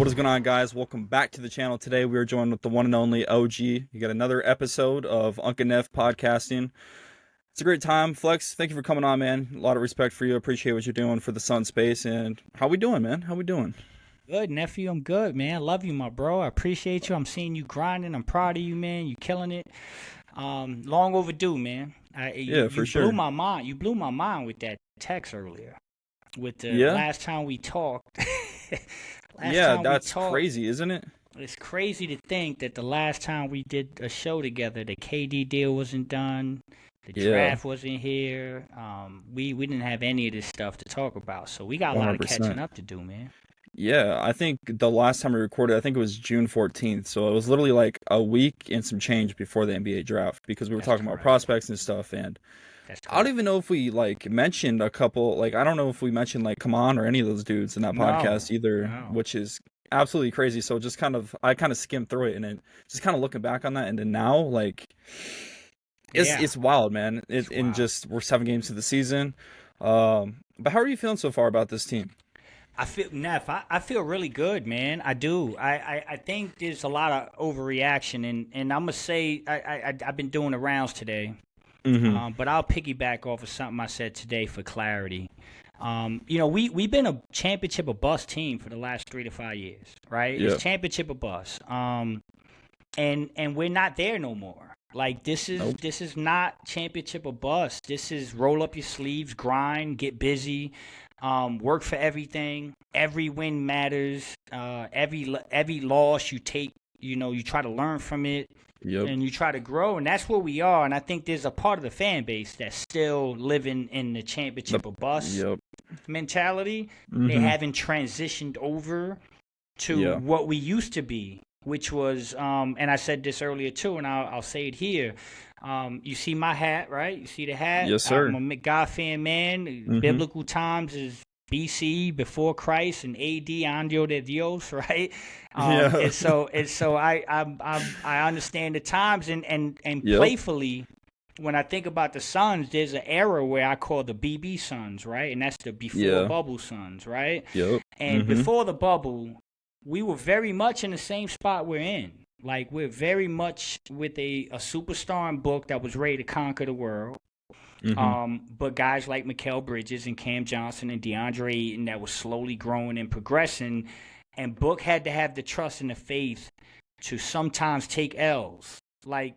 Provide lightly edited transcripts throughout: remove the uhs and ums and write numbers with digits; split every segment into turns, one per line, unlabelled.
What is going on, guys? Welcome back to the channel. Today we are joined with the one and only OG. You got another episode of 𝐒𝐿𝐀𝐋𝐒 podcasting. It's a great time. Flex, thank you for coming on, man. A lot of respect for you. Appreciate what you're doing for the Sun Space. And how we doing, man? How we doing?
Good, nephew. I'm good, man. I love you, my bro. I appreciate you. I'm seeing you grinding. I'm proud of you, man. You killing it. Long overdue, man.
Yeah, for sure.
You blew my mind. You blew my mind with that text earlier. With the last time we talked.
That's crazy, isn't it?
It's crazy to think that the last time we did a show together, the KD deal wasn't done. The draft wasn't here. We didn't have any of this stuff to talk about. So we got a lot of
100%.
catching up to do, man.
Yeah, I think the last time we recorded, I think it was June 14th. So it was literally like a week and some change before the NBA draft because we were talking about prospects and stuff. And I don't even know if we mentioned a couple, I don't know if we mentioned 𝐒𝐿𝐻 or any of those dudes in that podcast either, which is absolutely crazy. So just I kind of skimmed through it, and then just kind of looking back on that, and then now it's wild, man. And just we're 7 games to the season. But how are you feeling so far about this team?
I feel really good, man. I do. I think there's a lot of overreaction, and I'm gonna say I've been doing the rounds today.
Mm-hmm.
But I'll piggyback off of something I said today for clarity. We've been a championship or bust team for the last 3 to 5 years, right?
Yeah.
It's championship or bust. And we're not there no more. This is not championship or bust. This is roll up your sleeves, grind, get busy, work for everything. Every win matters. Every loss you take, you try to learn from it.
Yep.
And you try to grow, and that's where we are. And I think there's a part of the fan base that's still living in the championship or bust mentality.
Mm-hmm.
They haven't transitioned over to what we used to be, which was, and I said this earlier too, and I'll say it here. You see my hat, right? You see the hat?
Yes, sir.
I'm a God-fan man.
Mm-hmm.
Biblical times is BC, before Christ, and AD, Andio de Dios, right? And so I understand the times, and playfully, when I think about the Suns, there's an era where I call the BB Suns, right? And that's the before bubble Suns, right?
Yep.
And before the bubble, we were very much in the same spot we're in. We're very much with a superstar in book that was ready to conquer the world.
Mm-hmm.
But guys like Mikal Bridges and Cam Johnson and DeAndre Ayton that was slowly growing and progressing, and Book had to have the trust and the faith to sometimes take L's.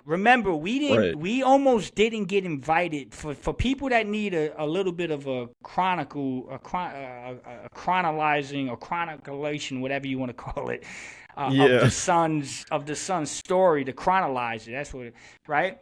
Remember, we almost didn't get invited for people that need a little bit of a chronicalization, whatever you want to call it, of the Suns story, to chronicalize it. That's what, right?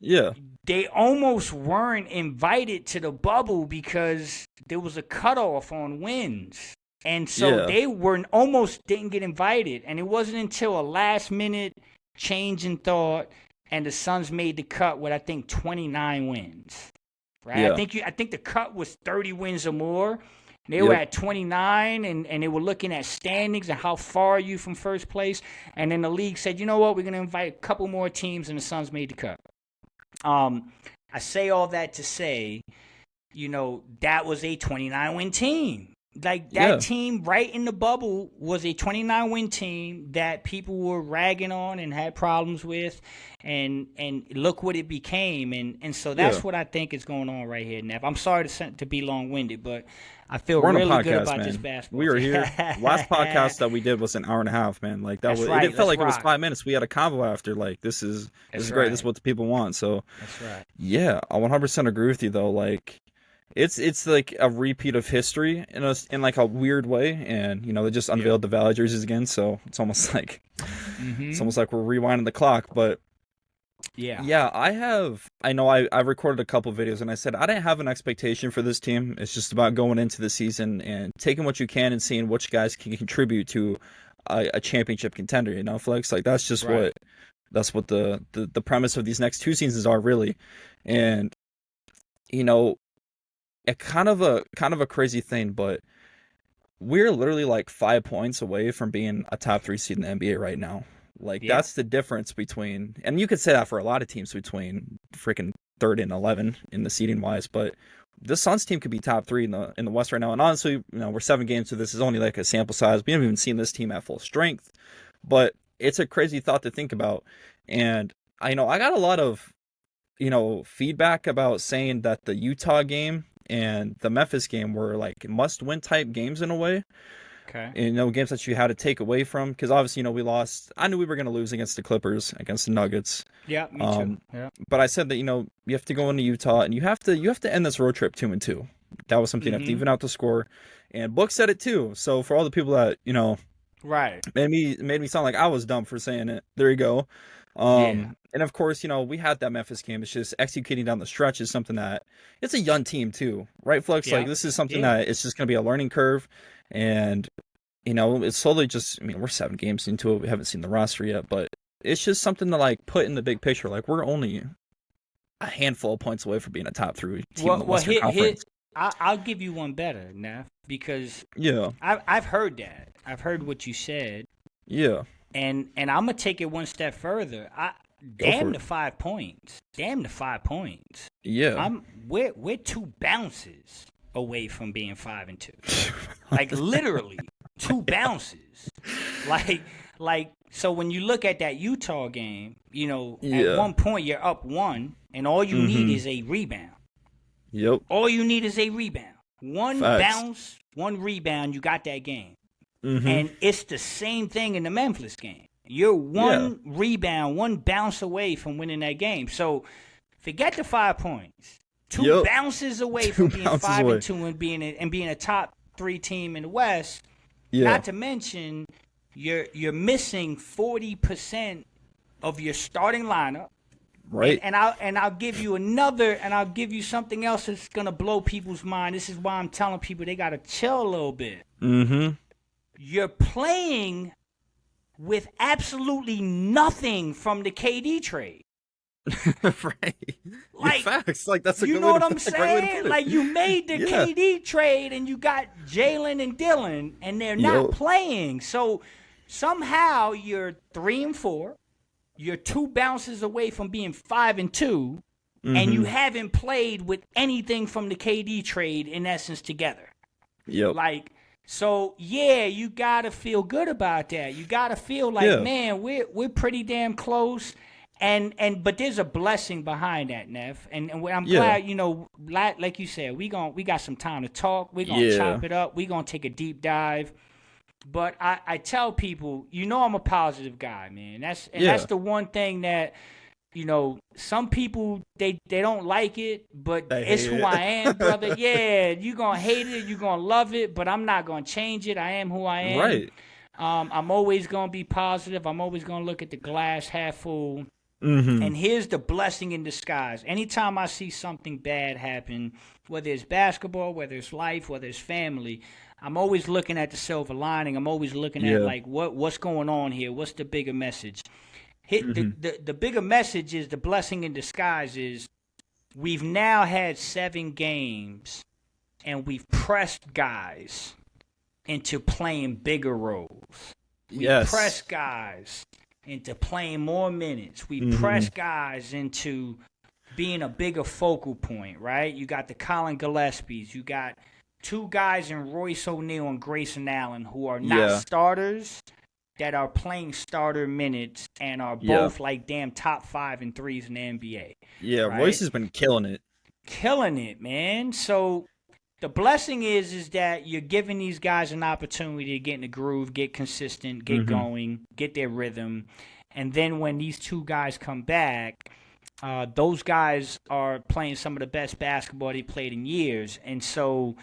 Yeah.
They almost weren't invited to the bubble because there was a cutoff on wins. And so they almost didn't get invited. And it wasn't until a last minute change in thought and the Suns made the cut with, I think, 29 wins. Right?
Yeah.
I think the cut was 30 wins or more. They were at 29, and they were looking at standings and how far are you from first place. And then the league said, you know what, we're going to invite a couple more teams, and the Suns made the cut. I say all that to say, that was a 29-win team. That team right in the bubble was a 29-win team that people were ragging on and had problems with, and look what it became. And so that's what I think is going on right here, Nev. I'm sorry to be long-winded, but I feel really good about this basketball.
We were here. Last podcast that we did was an hour and a half, man. It felt like it was 5 minutes. We had a convo after. This is great. This is what the people want. So
that's right.
Yeah, I 100% agree with you though. It's like a repeat of history in a weird way, and they just unveiled the Valley jerseys again, so it's almost like it's almost like we're rewinding the clock. But I know I recorded a couple videos, and I said I didn't have an expectation for this team. It's just about going into the season and taking what you can and seeing which guys can contribute to a championship contender. Flex, that's just that's what the premise of these next 2 seasons are, really. And a kind of a crazy thing, but we're literally 5 points away from being a top 3 seed in the NBA right now. That's the difference between, and you could say that for a lot of teams, between freaking 3rd and 11 in the seeding wise, but this Suns team could be top 3 in the West right now. And honestly, we're 7 games, so this is only like a sample size. We haven't even seen this team at full strength, but it's a crazy thought to think about. And I got a lot of feedback about saying that the Utah game and the Memphis game were like must-win type games in a way.
Okay.
And, games that you had to take away from, because obviously, we lost. I knew we were going to lose against the Clippers, against the Nuggets.
Yeah, me too. Yeah.
But I said that you have to go into Utah and you have to end this road trip 2-2. That was something you have to even out the score. And Book said it too. So for all the people that
right,
made me sound like I was dumb for saying it. There you go. And of course, we had that Memphis game. It's just executing down the stretch is something that it's a young team too, right, Flex?
Yeah.
Like this is something that it's just going to be a learning curve, and it's slowly just. I mean, we're 7 games into it. We haven't seen the roster yet, but it's just something to like put in the big picture. Like we're only a handful of points away from being a top 3 team in the Western Conference.
I'll give you one better, Neff, because I've heard that. I've heard what you said.
Yeah.
And I'm gonna take it one step further. Damn the 5 points. Damn the 5 points.
Yeah.
We're 2 bounces away from being 5-2. Like literally 2 bounces. Like so when you look at that Utah game, at one point you're up 1 and all you need is a rebound.
Yep.
All you need is a rebound. One
Facts.
bounce, 1 rebound, you got that game. And it's the same thing in the Memphis game. You're 1 rebound, 1 bounce away from winning that game. So forget the 5 points. 2 bounces away from being 5-2 and being a top 3 team in the West.
Yeah.
Not to mention you're missing 40% of your starting lineup.
Right.
And I'll give you something else that's gonna blow people's mind. This is why I'm telling people they gotta chill a little bit. You're playing with absolutely nothing from the KD trade.
Right.
Like,
facts. Like that's a
you
good
know
way
what
to,
I'm
that's a great way to
saying?
put it.
Like you made the KD trade and you got Jalen and Dylan and they're not playing. So somehow you're 3-4. You're 2 bounces away from being 5-2, and you haven't played with anything from the KD trade in essence together.
Yep.
Like, so you gotta feel good about that. You gotta feel like, man, we're pretty damn close. But there's a blessing behind that, Neff. And I'm glad, like you said, we got some time to talk. We're gonna chop it up. We're gonna take a deep dive. But I tell people, I'm a positive guy, man. That's the one thing that, some people they don't like it, but it's who I am, brother. Yeah, you gonna hate it, you gonna love it, but I'm not gonna change it. I am who I am.
Right.
I'm always gonna be positive. I'm always gonna look at the glass half full. And here's the blessing in disguise. Anytime I see something bad happen, whether it's basketball, whether it's life, whether it's family, I'm always looking at the silver lining. I'm always looking at like what's going on here. What's the bigger message? The bigger message is the blessing in disguise is we've now had 7 games and we've pressed guys into playing bigger roles. We pressed guys into playing more minutes. We press guys into being a bigger focal point, right? You got the Colin Gillespie's. You got 2 guys in Royce O'Neal and Grayson Allen who are not starters that are playing starter minutes and are both like damn top 5 and 3s in the NBA.
Yeah,
right?
Royce has been killing it.
Killing it, man. So the blessing is that you're giving these guys an opportunity to get in the groove, get consistent, get going, get their rhythm. And then when these 2 guys come back, those guys are playing some of the best basketball they played in years. And so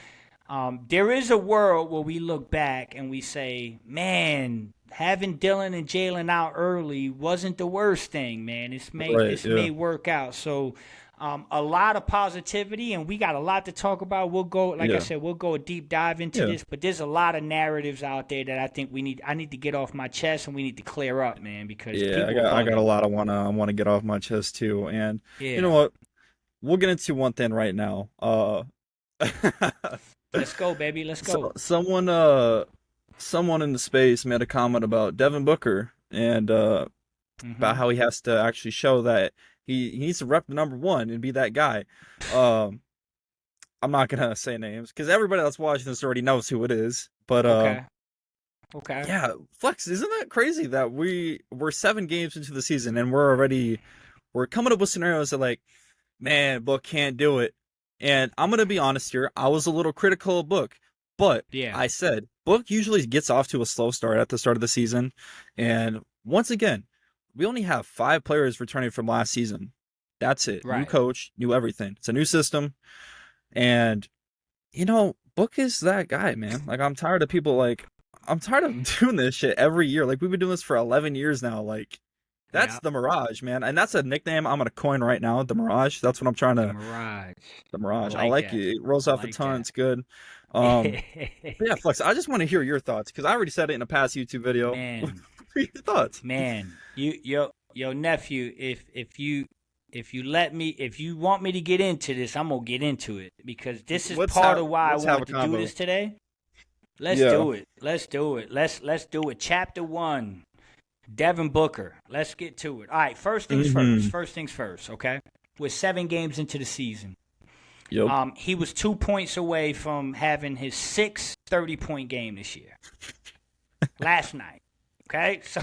there is a world where we look back and we say, man, having Dylan and Jalen out early wasn't the worst thing, man. This may work out. So a lot of positivity, and we got a lot to talk about. We'll go, like I said, we'll go a deep dive into this, but there's a lot of narratives out there that I think I need to get off my chest and we need to clear up, man, because
I got a lot I want to get off my chest too. And you know what? We'll get into one thing right now.
Let's go, baby. Let's go.
So, someone in the space made a comment about Devin Booker and about how he has to actually show that he needs to rep the number 1 and be that guy. I'm not gonna say names because everybody that's watching this already knows who it is. But
Okay.
yeah, Flex, isn't that crazy that we're 7 games into the season and we're coming up with scenarios that like, man, Book can't do it. And I'm gonna be honest here, I was a little critical of Book, but
Yeah.
I said Book usually gets off to a slow start at the start of the season, and once again, we only have 5 players returning from last season. That's it. New
Right.
coach, new everything. It's a new system, and Book is that guy, man. Like I'm tired of people like I'm tired of doing this shit every year. Like we've been doing this for 11 years now. Like that's the Mirage, man. And that's a nickname I'm gonna coin right now, the Mirage. That's what I'm trying to
Mirage.
The Mirage.
I
I like
that.
it. It rolls off a ton. It's good. But yeah, Flex, I just want to hear your thoughts because I already said it in a past YouTube video.
Man.
What are your thoughts?
Man, your nephew, if you want me to get into this, I'm gonna get into it because this is part of why I wanted to do this today. Let's do it. Let's do it. Let's do it. Chapter 1, Devin Booker. Let's get to it. All right, first things first. First things first, okay? We're 7 games into the season.
Yep.
He was 2 points away from having his 6th 30-point game this year. Last night. Okay? So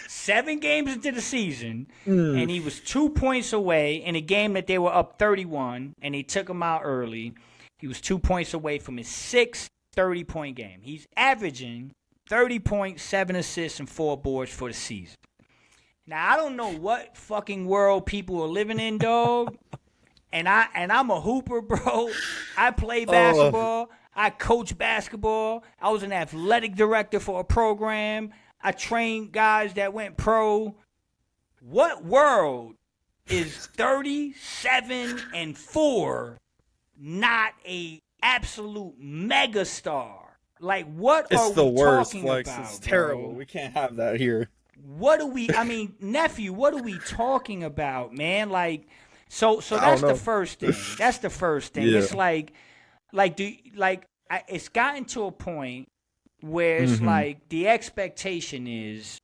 7 games into the season, and he was 2 points away in a game that they were up 31, and they took him out early. He was 2 points away from his 6th 30-point game. He's averaging 30 points, 7 assists, and 4 boards for the season. Now, I don't know what fucking world people are living in, dog. And I'm a hooper, bro. I play basketball. I coach basketball. I was an athletic director for a program. I trained guys that went pro. What world is 37-4 not a absolute megastar? Like, what are we talking about?
It's the worst, Flex. It's terrible.
Bro?
We can't have that here.
Nephew, what are we talking about, man? Like, so that's the first thing. That's the first thing.
Yeah.
It's it's gotten to a point where it's like the expectation is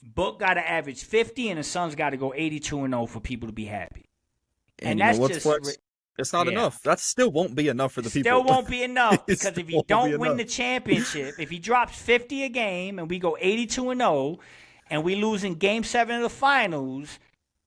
Book got to average 50 and the Suns got to go 82-0 for people to be happy.
And that's just Flex? It's not enough. That still won't be enough for the people.
Still won't be enough because if he don't win the championship, if he drops 50 a game and we go 82-0 and we lose in Game 7 of the finals,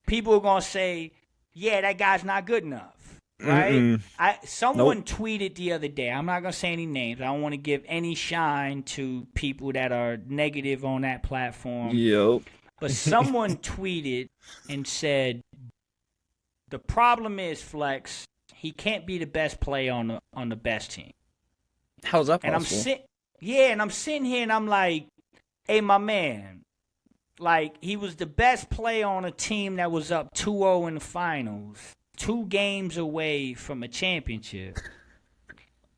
people are going to say, yeah, that guy's not good enough, right? Someone tweeted the other day, I'm not going to say any names. I don't want to give any shine to people that are negative on that platform.
Yep.
But someone tweeted and said, the problem is, Flex, he can't be the best player on the best team.
How's that possible?
And I'm sitting here and I'm like, hey, my man, like, he was the best player on a team that was up 2-0 in the finals, 2 games away from a championship.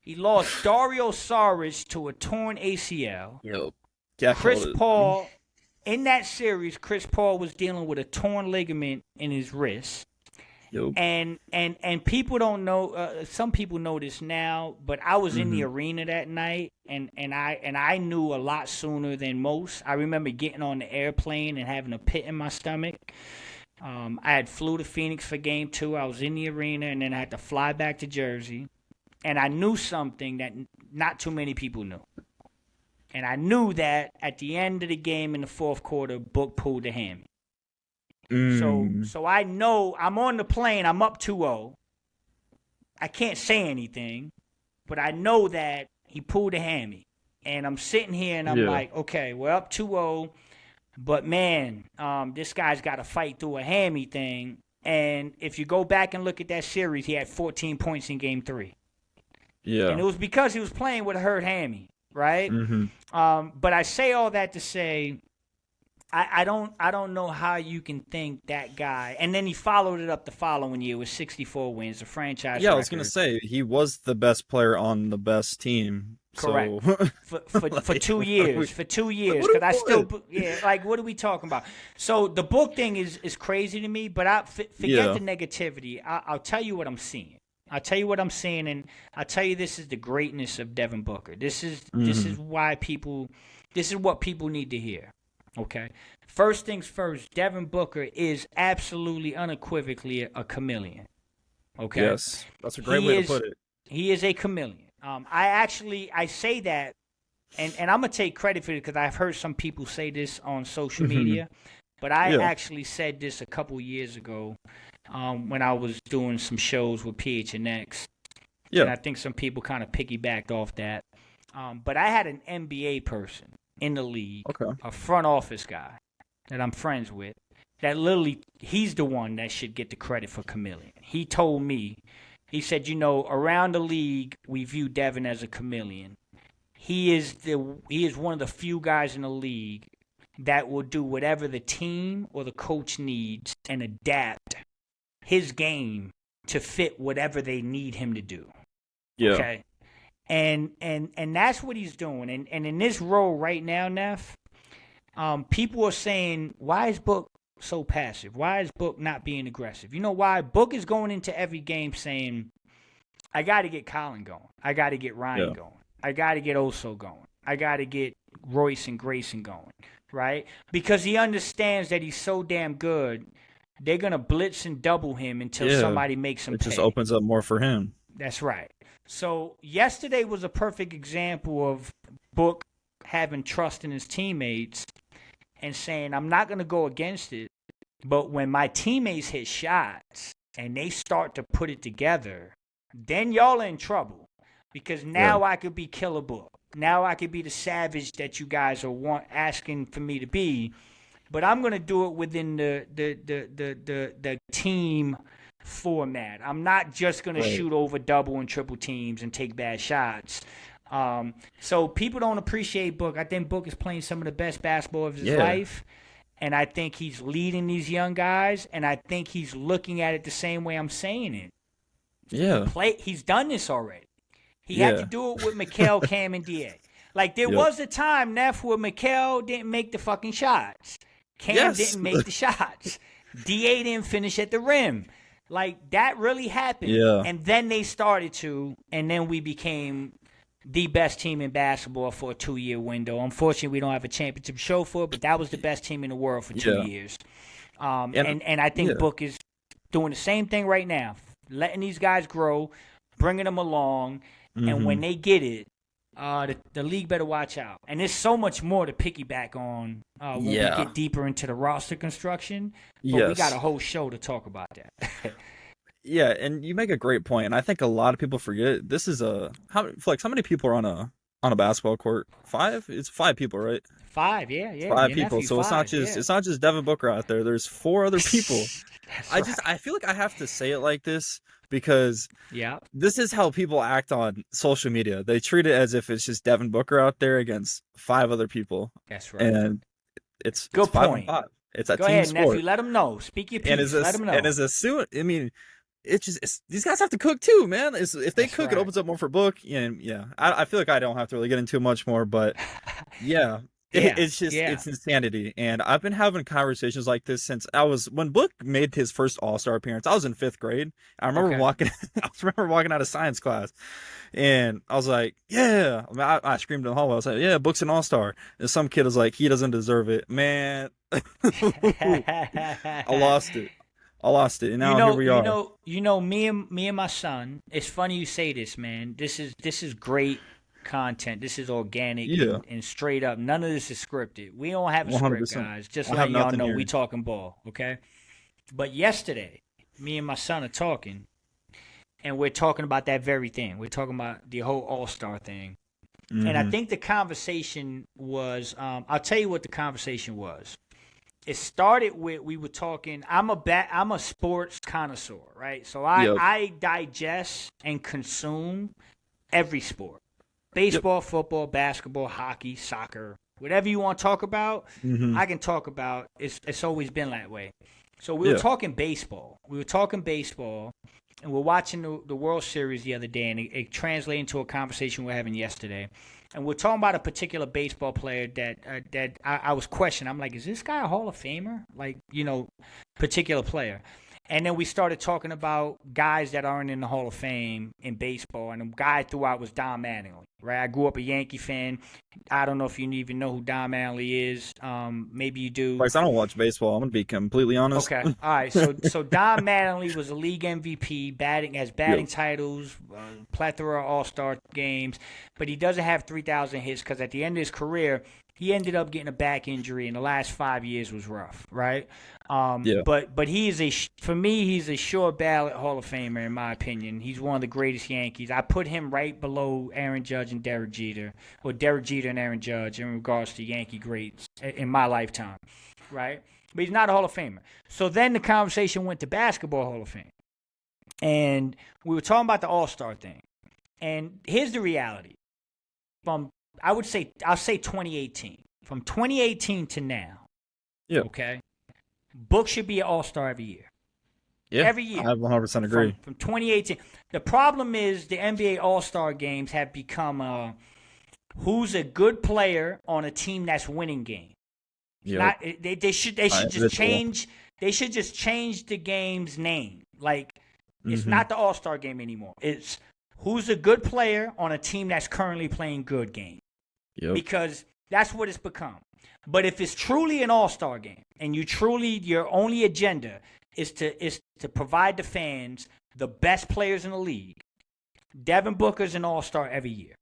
He lost Dario Saric to a torn ACL.
Yep.
Chris Paul, in that series, Chris Paul was dealing with a torn ligament in his wrist.
Yep.
And people don't know. Some people know this now, but I was in the arena that night, and I knew a lot sooner than most. I remember getting on the airplane and having a pit in my stomach. I had flew to Phoenix for Game 2. I was in the arena, and then I had to fly back to Jersey, and I knew something that not too many people knew. And I knew that at the end of the game in the fourth quarter, Book pulled the hammy. So I know I'm on the plane. I'm up 2-0. I can't say anything, but I know that he pulled a hammy. And I'm sitting here and I'm like, okay, we're up 2-0. But, man, this guy's got to fight through a hammy thing. And if you go back and look at that series, he had 14 points in Game 3.
Yeah.
And it was because he was playing with a hurt hammy, right? But I say all that to say I don't know how you can think that guy. And then he followed it up the following year with 64 wins, a franchise record.
I was going to say, he was the best player on the best team.
Correct.
So.
for 2 years. For 2 years. Because I still, what are we talking about? So the Book thing is crazy to me, but forget the negativity. I'll tell you what I'm seeing. I'll tell you what I'm seeing, and I'll tell you this is the greatness of Devin Booker. This is why this is what people need to hear. Okay. First things first, Devin Booker is absolutely unequivocally a chameleon. Okay.
Yes, that's a great way to put it.
He is a chameleon. I say that, and I'm gonna take credit for it because I've heard some people say this on social media, but I actually said this a couple years ago when I was doing some shows with 𝐒𝐿𝐾𝐋.
Yeah.
And I think some people kind of piggybacked off that. But I had an NBA person in the league, a front office guy that I'm friends with, that literally, he's the one that should get the credit for chameleon. He told me, he said, around the league, we view Devin as a chameleon. He is one of the few guys in the league that will do whatever the team or the coach needs and adapt his game to fit whatever they need him to do.
Yeah.
Okay. And that's what he's doing. And in this role right now, Neff, people are saying, why is Book so passive? Why is Book not being aggressive? You know why? Book is going into every game saying, I got to get Colin going. I got to get Ryan going. I got to get Oso going. I got to get Royce and Grayson going, right? Because he understands that he's so damn good, they're going to blitz and double him until somebody makes him pay.
It just opens up more for him.
That's right. So yesterday was a perfect example of Book having trust in his teammates and saying, I'm not going to go against it, but when my teammates hit shots and they start to put it together, then y'all are in trouble because now I could be Killer Book. Now I could be the savage that you guys are asking for me to be, but I'm going to do it within the team format. I'm not just going to shoot over double and triple teams and take bad shots. So people don't appreciate Book. I think Book is playing some of the best basketball of his life, and I think he's leading these young guys, and I think he's looking at it the same way I'm saying it.
Yeah.
He's done this already. He had to do it with Mikal, Cam, and DA. Like, there was a time, Neff, where Mikal didn't make the fucking shots. Cam didn't make the shots. DA didn't finish at the rim. Like, that really happened.
Yeah.
And then they started to, and then we became the best team in basketball for a 2-year window. Unfortunately, we don't have a championship show for it, but that was the best team in the world for 2 years. And I think Book is doing the same thing right now, letting these guys grow, bringing them along, and when they get it, the league better watch out. And there's so much more to piggyback on when we get deeper into the roster construction. But we got a whole show to talk about that.
Yeah, and you make a great point, and I think a lot of people forget this is how many people are on a basketball court? 5? It's 5 people, right?
5, yeah.
5 people. So it's not just Devin Booker out there. There's 4 other people. I feel like I have to say it like this because this is how people act on social media. They treat it as if it's just Devin Booker out there against 5 other people.
That's right.
And it's
good
5
point.
and 5. It's a
Go
team
ahead,
sport.
nephew. Let them know. Speak your piece. Let them know.
And as a suit, I mean, these guys have to cook too, man. If they cook, it opens up more for Book. And I feel like I don't have to really get into much more, but it's just it's insanity. And I've been having conversations like this since when Book made his first All-Star appearance. I was in 5th grade. I remember walking out of science class, and I was like, I screamed in the hallway. I was like, Book's an All-Star. And some kid was like, he doesn't deserve it, man. I lost it. And now here we are.
Me and my son. It's funny you say this, man. This is great content. This is organic and straight up. None of this is scripted. We don't have a 100%. Script, guys. Just let y'all know we talking ball, okay? But yesterday, me and my son are talking, and we're talking about that very thing. We're talking about the whole All-Star thing. And I think the conversation was, I'll tell you what the conversation was. It started with, we were talking, I'm a sports connoisseur, right? So I digest and consume every sport. Baseball, football, basketball, hockey, soccer, whatever you want to talk about, I can talk about. It's always been that way. So we were talking baseball. And we're watching the World Series the other day, and it translated into a conversation we're having yesterday. And we're talking about a particular baseball player that I was questioning. I'm like, is this guy a Hall of Famer? Like, particular player. And then we started talking about guys that aren't in the Hall of Fame in baseball. And the guy I threw out was Don Mattingly, right? I grew up a Yankee fan. I don't know if you even know who Don Mattingly is. Maybe you do.
I don't watch baseball. I'm going to be completely honest.
Okay. All right. So Don Mattingly was a league MVP, has batting titles, plethora of all-star games. But he doesn't have 3,000 hits because at the end of his career, he ended up getting a back injury, and the last 5 years was rough, right? But for me, he's a sure ballot Hall of Famer in my opinion. He's one of the greatest Yankees. I put him right below Aaron Judge and Derek Jeter, or Derek Jeter and Aaron Judge in regards to Yankee greats in my lifetime, right? But he's not a Hall of Famer. So then the conversation went to Basketball Hall of Fame, and we were talking about the All-Star thing. And here's the reality: I'll say 2018. From 2018 to now, okay, Book should be an All-Star every year.
Yeah,
every year.
I 100% agree.
From 2018. The problem is the NBA All-Star games have become who's a good player on a team that's winning game. Yep. They should just change. They should just change the game's name. Like it's not the All-Star game anymore. It's who's a good player on a team that's currently playing good game.
Yep.
Because that's what it's become. But if it's truly an all-star game and your only agenda is to provide the fans the best players in the league, Devin Booker's an all-star every year.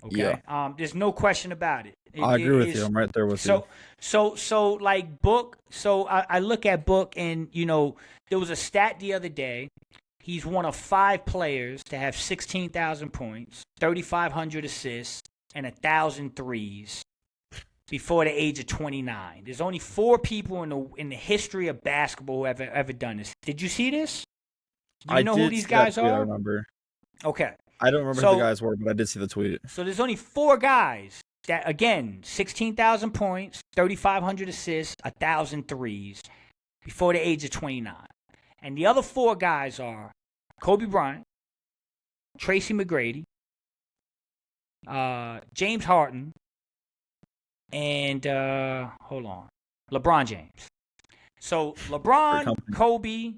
Okay? Yeah. There's no question about it.
I agree with you. I'm right there with you.
So like Book, I look at Book and, there was a stat the other day. He's one of 5 players to have 16,000 points, 3,500 assists, and 1,000 threes before the age of 29. There's only 4 people in the history of basketball who have ever done this. Did you see this? Do you know who these guys are?
I remember.
Okay.
I don't remember who the guys were, but I did see the tweet.
So there's only 4 guys that, again, 16,000 points, 3,500 assists, 1,000 threes before the age of 29. And the other 4 guys are Kobe Bryant, Tracy McGrady, James Harden, and LeBron James. So LeBron, Kobe,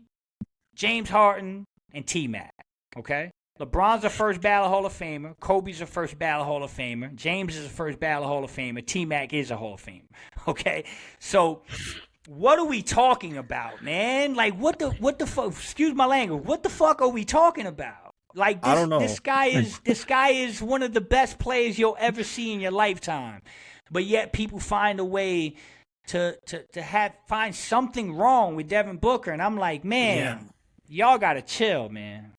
James Harden, and T-Mac. Okay? LeBron's a first ballot Hall of Famer. Kobe's a first ballot Hall of Famer. James is a first ballot Hall of Famer. T-Mac is a Hall of Famer. Okay? So what are we talking about, man? Like what the fuck, excuse my language, what the fuck are we talking about? Like
I don't know.
This guy is one of the best players you'll ever see in your lifetime. But yet people find a way to find something wrong with Devin Booker, and I'm like, man, y'all gotta chill, man.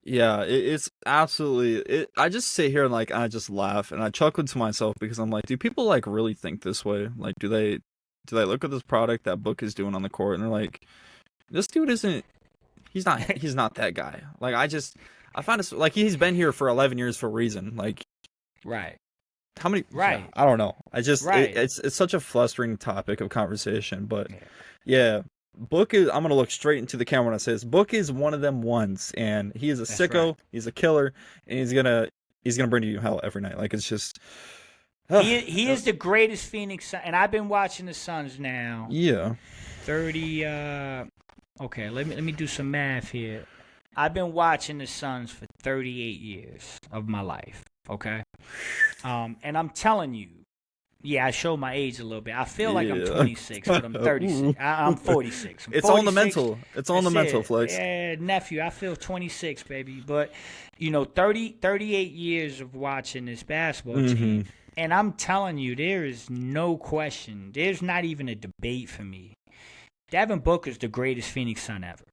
Yeah, it's absolutely. I just sit here and I just laugh and I chuckle to myself because I'm like, do people really think this way? Like, do they look at this product that Book is doing on the court and they're like, this dude isn't. He's not that guy. Like I find it he's been here for 11 years for a reason. Like,
right.
How many?
Right.
I don't know. It's such a flustering topic of conversation, but yeah, Book is. I'm gonna look straight into the camera when I say this. Book is one of them ones, and he is a sicko. Right. He's a killer, and he's gonna bring you hell every night. Like it's just.
He is the greatest Phoenix Sun, and I've been watching the Suns now.
Yeah.
30. Okay, let me do some math here. I've been watching the Suns for 38 years of my life. Okay. And I'm telling you, I show my age a little bit. I feel like I'm 26, but I'm 36. I'm 46.
It's all in the mental. It's all in the mental, Flex.
Yeah, nephew, I feel 26, baby. But, 38 years of watching this basketball team. And I'm telling you, there is no question. There's not even a debate for me. Devin Booker's the greatest Phoenix Sun ever.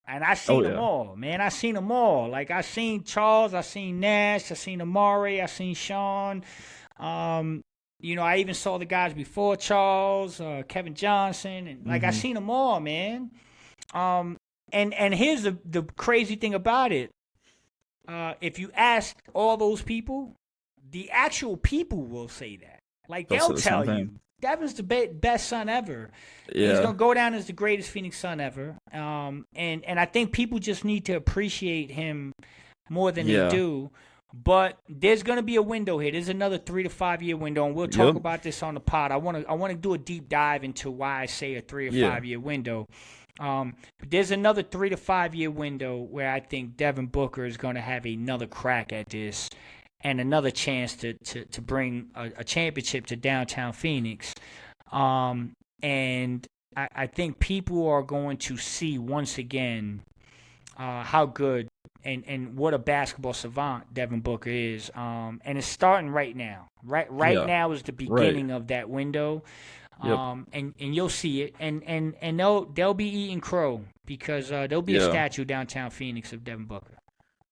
And I seen them all, man. I seen them all. Like, I seen Charles, I seen Nash, I seen Amari, I seen Sean. I even saw the guys before Charles, Kevin Johnson. And, I seen them all, man. And here's the crazy thing about it. If you ask all those people, the actual people will say that. Like, they'll tell you. Devin's the best Sun ever. Yeah. He's going to go down as the greatest Phoenix Sun ever. And I think people just need to appreciate him more than they do. But there's going to be a window here. There's another 3 to 5 year window, and we'll talk about this on the pod. I want to do a deep dive into why I say a 3 or 5 year window. But there's another 3 to 5 year window where I think Devin Booker is going to have another crack at this and another chance to bring a championship to downtown Phoenix. And I think people are going to see once again how good and what a basketball savant Devin Booker is. And it's starting right now. Right now is the beginning of that window. And you'll see it, and they'll be eating crow because there'll be a statue downtown Phoenix of Devin Booker.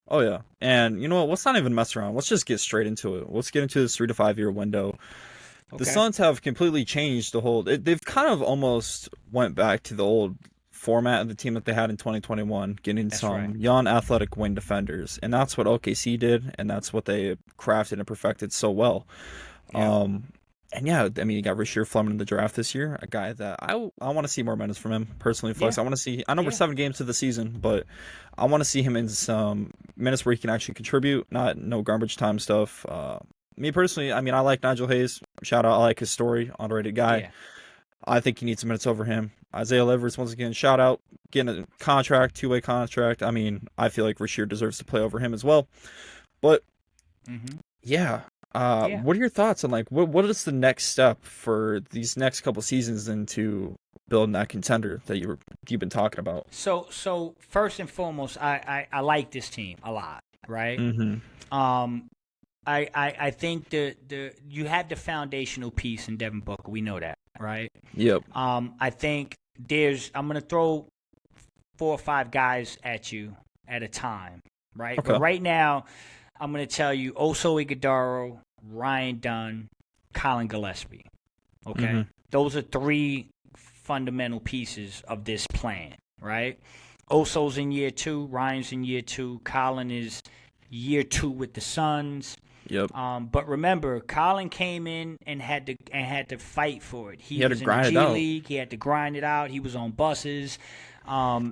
Oh yeah, and you know what? Let's not even mess around. Let's just get straight into it. Let's get into this 3 to 5 year window. Okay. The Suns have completely changed the whole. They've kind of almost went back to the old format of the team that they had in 2021, getting some young athletic wing defenders, and that's what OKC did, and that's what they crafted and perfected so well. Yeah. And yeah, I mean, you got Rasheer Fleming in the draft this year, a guy that I want to see more minutes from him personally. Flex, I want to see. I know we're 7 games to the season, but I want to see him in some minutes where he can actually contribute, not no garbage time stuff. Me personally, I mean, I like Nigel Hayes. Shout out, I like his story, underrated guy. Yeah. I think he needs some minutes over him. Isaiah Livers, once again, shout out, getting a contract, 2-way contract. I mean, I feel like Rasheer deserves to play over him as well. But yeah. What are your thoughts on like what is the next step for these next couple seasons into building that contender that you've been talking about?
So first and foremost, I like this team a lot, right? I think you have the foundational piece in Devin Booker. We know that, right?
Yep.
I think I'm gonna throw 4 or 5 guys at you at a time, right? Okay. But right now, I'm gonna tell you 𝐒𝐒𝐈𝐀𝐆𝐒, Ryan Dunn, Colin Gillespie. Okay? Those are 3 fundamental pieces of this plan, right? Oso's in year 2, Ryan's in year 2, Colin is year 2 with the Suns.
Yep.
But remember, Colin came in and had to fight for it. He was in the G League. He had to grind it out. He was on buses.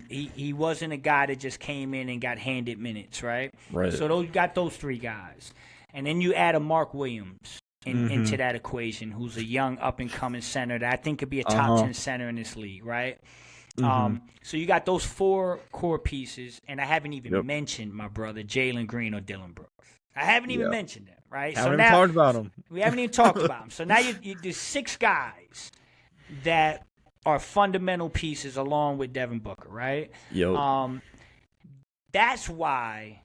He wasn't a guy that just came in and got handed minutes, right?
Right.
So you got those 3 guys. And then you add a Mark Williams into that equation, who's a young up-and-coming center that I think could be a top 10 center in this league, right? So you got those 4 core pieces, and I haven't even mentioned my brother Jalen Green or Dillon Brooks. I haven't even mentioned them, right?
Haven't even talked about them.
We haven't even talked about them. So now there's 6 guys that are fundamental pieces along with Devin Booker, right?
Yep.
That's why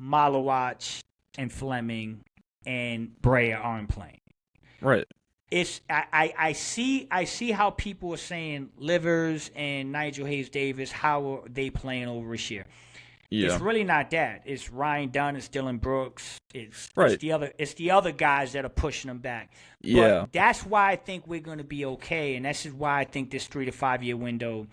Malawach and Fleming and Brea aren't playing.
Right.
I see how people are saying Livers and Nigel Hayes-Davis, how are they playing over Rasheer? Yeah. It's really not that. It's Ryan Dunn, it's Dillon Brooks, it's the other guys that are pushing them back.
Yeah.
But that's why I think we're going to be okay, and this is why I think this 3 to 5 year window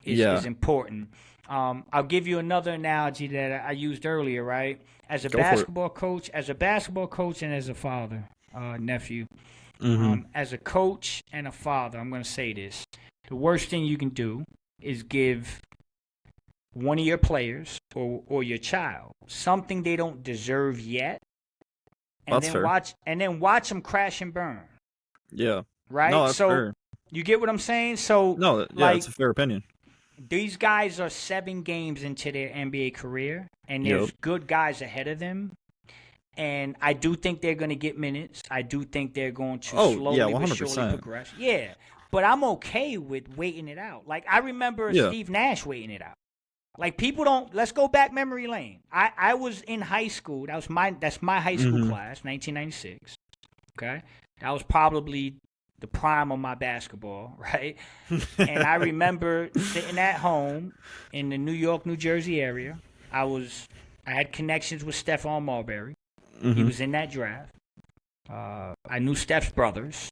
is important. I'll give you another analogy that I used earlier, right? As a basketball coach, and as a father, nephew, as a coach and a father, I'm going to say this. The worst thing you can do is give one of your players or your child something they don't deserve yet, and then watch them crash and burn.
Yeah.
Right?
No, that's fair.
You get what I'm saying? So
that's a fair opinion.
These guys are 7 games into their NBA career, and there's good guys ahead of them. And I do think they're going to get minutes. I do think they're going to slowly but surely progress. Yeah, but I'm okay with waiting it out. Like, I remember Steve Nash waiting it out. Like, people don't. Let's go back memory lane. I was in high school. That's my high school class, 1996. Okay, that was probably the prime of my basketball, right? And I remember sitting at home in the New York, New Jersey area. I had connections with Stephon Marbury. He was in that draft. I knew Steph's brothers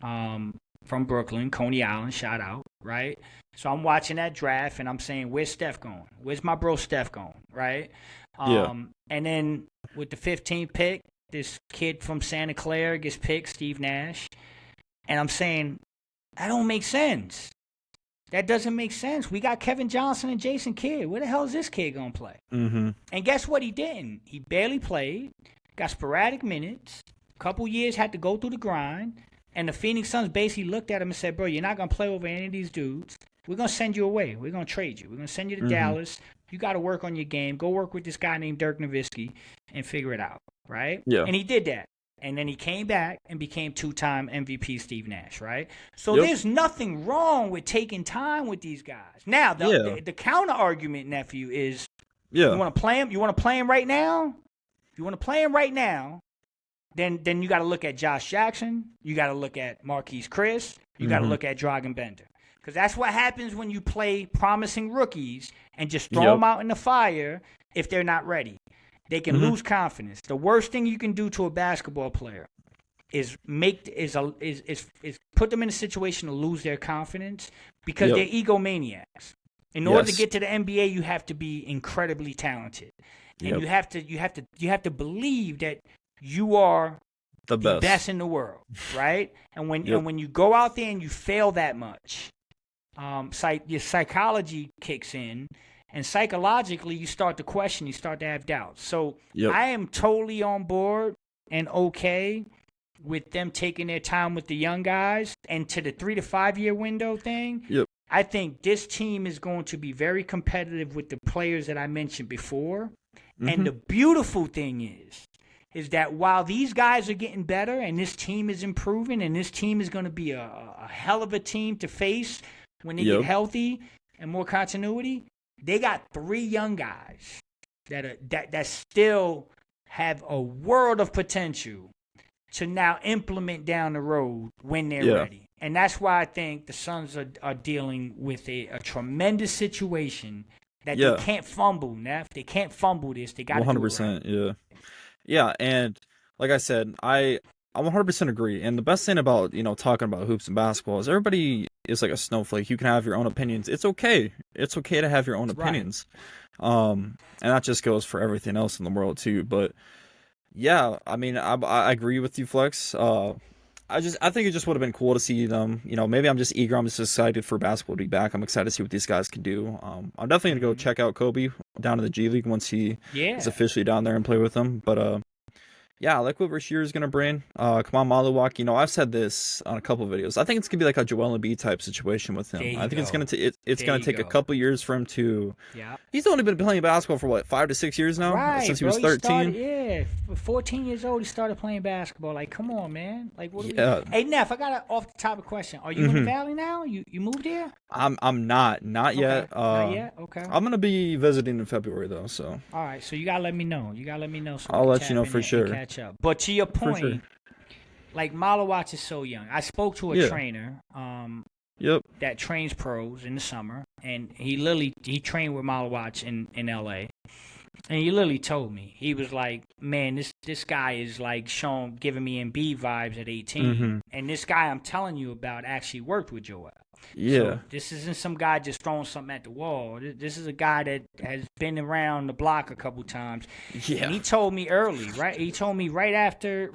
from Brooklyn, Coney Island, shout out, right? So I'm watching that draft, and I'm saying, where's Steph going? Where's my bro Steph going, right? And then with the 15th pick, this kid from Santa Clara gets picked, Steve Nash. And I'm saying, that don't make sense. That doesn't make sense. We got Kevin Johnson and Jason Kidd. Where the hell is this kid going to play? And guess what? He didn't. He barely played, got sporadic minutes, a couple years had to go through the grind. And the Phoenix Suns basically looked at him and said, bro, you're not going to play over any of these dudes. we're going to send you away. We're going to trade you. We're going to send you to Dallas. You got to work on your game. Go work with this guy named Dirk Nowitzki and figure it out, right?
Yeah.
And he did that. And then he came back and became 2-time MVP Steve Nash, right? So there's nothing wrong with taking time with these guys. Now, the counter argument, nephew, is you want to play him? You want to play him right now? If you want to play him right now, then you got to look at Josh Jackson. You got to look at Marquise Chris. You got to look at Dragan Bender. Because that's what happens when you play promising rookies and just throw them out in the fire if they're not ready. They can lose confidence. The worst thing you can do to a basketball player is put them in a situation to lose their confidence because they're egomaniacs. In order to get to the NBA, you have to be incredibly talented, and you have to believe that you are the best in the world, right? And when you go out there and you fail that much, your psychology kicks in. And psychologically, you start to question, you start to have doubts. So I am totally on board and okay with them taking their time with the young guys. And to the 3 to 5 year window thing, I think this team is going to be very competitive with the players that I mentioned before. And the beautiful thing is that while these guys are getting better and this team is improving and this team is going to be a hell of a team to face when they get healthy and more continuity, they got 3 young guys that still have a world of potential to now implement down the road when they're ready. And that's why I think the Suns are dealing with a tremendous situation that they can't fumble, Neff. They can't fumble this. They got to 100%,
do it right. Yeah, and like I said, I 100% agree. And the best thing about, talking about hoops and basketball is everybody is like a snowflake. You can have your own opinions. It's okay. It's okay to have your own opinions. And that just goes for everything else in the world too. But yeah, I mean, I agree with you, Flex. I think it just would have been cool to see them. Maybe I'm just eager. I'm just excited for basketball to be back. I'm excited to see what these guys can do. I'm definitely going to go check out Kobe down in the G League once he is officially down there and play with them. But yeah, I like what Rasheer is going to bring. Come on, Maluwak. I've said this on a couple of videos. I think it's going to be like a Joel Embiid type situation with him. I think it's going to take a couple years for him to. Yeah. He's only been playing basketball for 5 to 6 years now, since he was 13.
14 years old, he started playing basketball. Like, come on, man. Like, what? Hey, Neff, I got an off the topic question. Are you in the Valley now? You moved here?
I'm not yet.
Not yet. Okay.
I'm gonna be visiting in February though. So.
All right. So you gotta let me know. So
I'll let you know for sure.
Catch up. But to your point, like Maluwak is so young. I spoke to a trainer. That trains pros in the summer, and he trained with Maluwak in LA. And he literally told me, he was like, man, this guy is like giving me Embiid vibes at 18. And this guy I'm telling you about actually worked with Joel.
Yeah.
So this isn't some guy just throwing something at the wall. This is a guy that has been around the block a couple times. Yeah. And he told me early, right? He told me right after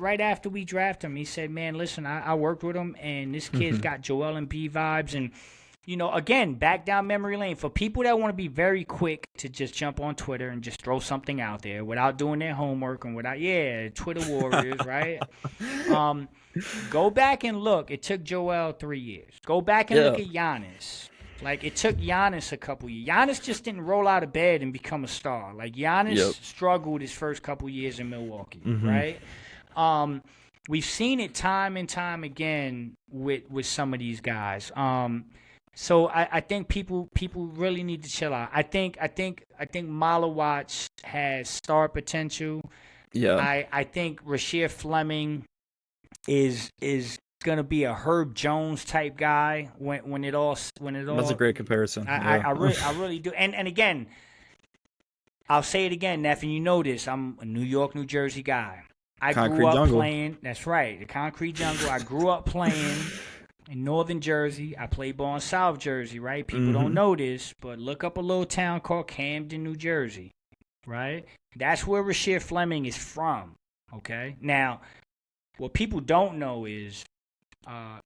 we drafted him, he said, man, listen, I worked with him, and this kid's got Joel Embiid vibes. And again, back down memory lane. For people that want to be very quick to just jump on Twitter and just throw something out there without doing their homework and without, Twitter warriors, right? Go back and look. It took Joel 3 years. Go back and look at Giannis. Like, it took Giannis a couple years. Giannis just didn't roll out of bed and become a star. Like, Giannis struggled his first couple years in Milwaukee, right? We've seen it time and time again with some of these guys. So I think people really need to chill out. I think Maluwak has star potential. Yeah. I think Rasheer Fleming is gonna be a Herb Jones type guy when it all.
That's a great comparison.
I really do. And again, I'll say it again, Neff, and you know this. I'm a New York, New Jersey guy. I grew up playing. That's right, the concrete jungle. I grew up playing in northern Jersey. I played ball in South Jersey, right? People don't know this, but look up a little town called Camden, New Jersey, right? That's where Rasheer Fleming is from, okay? Now, what people don't know is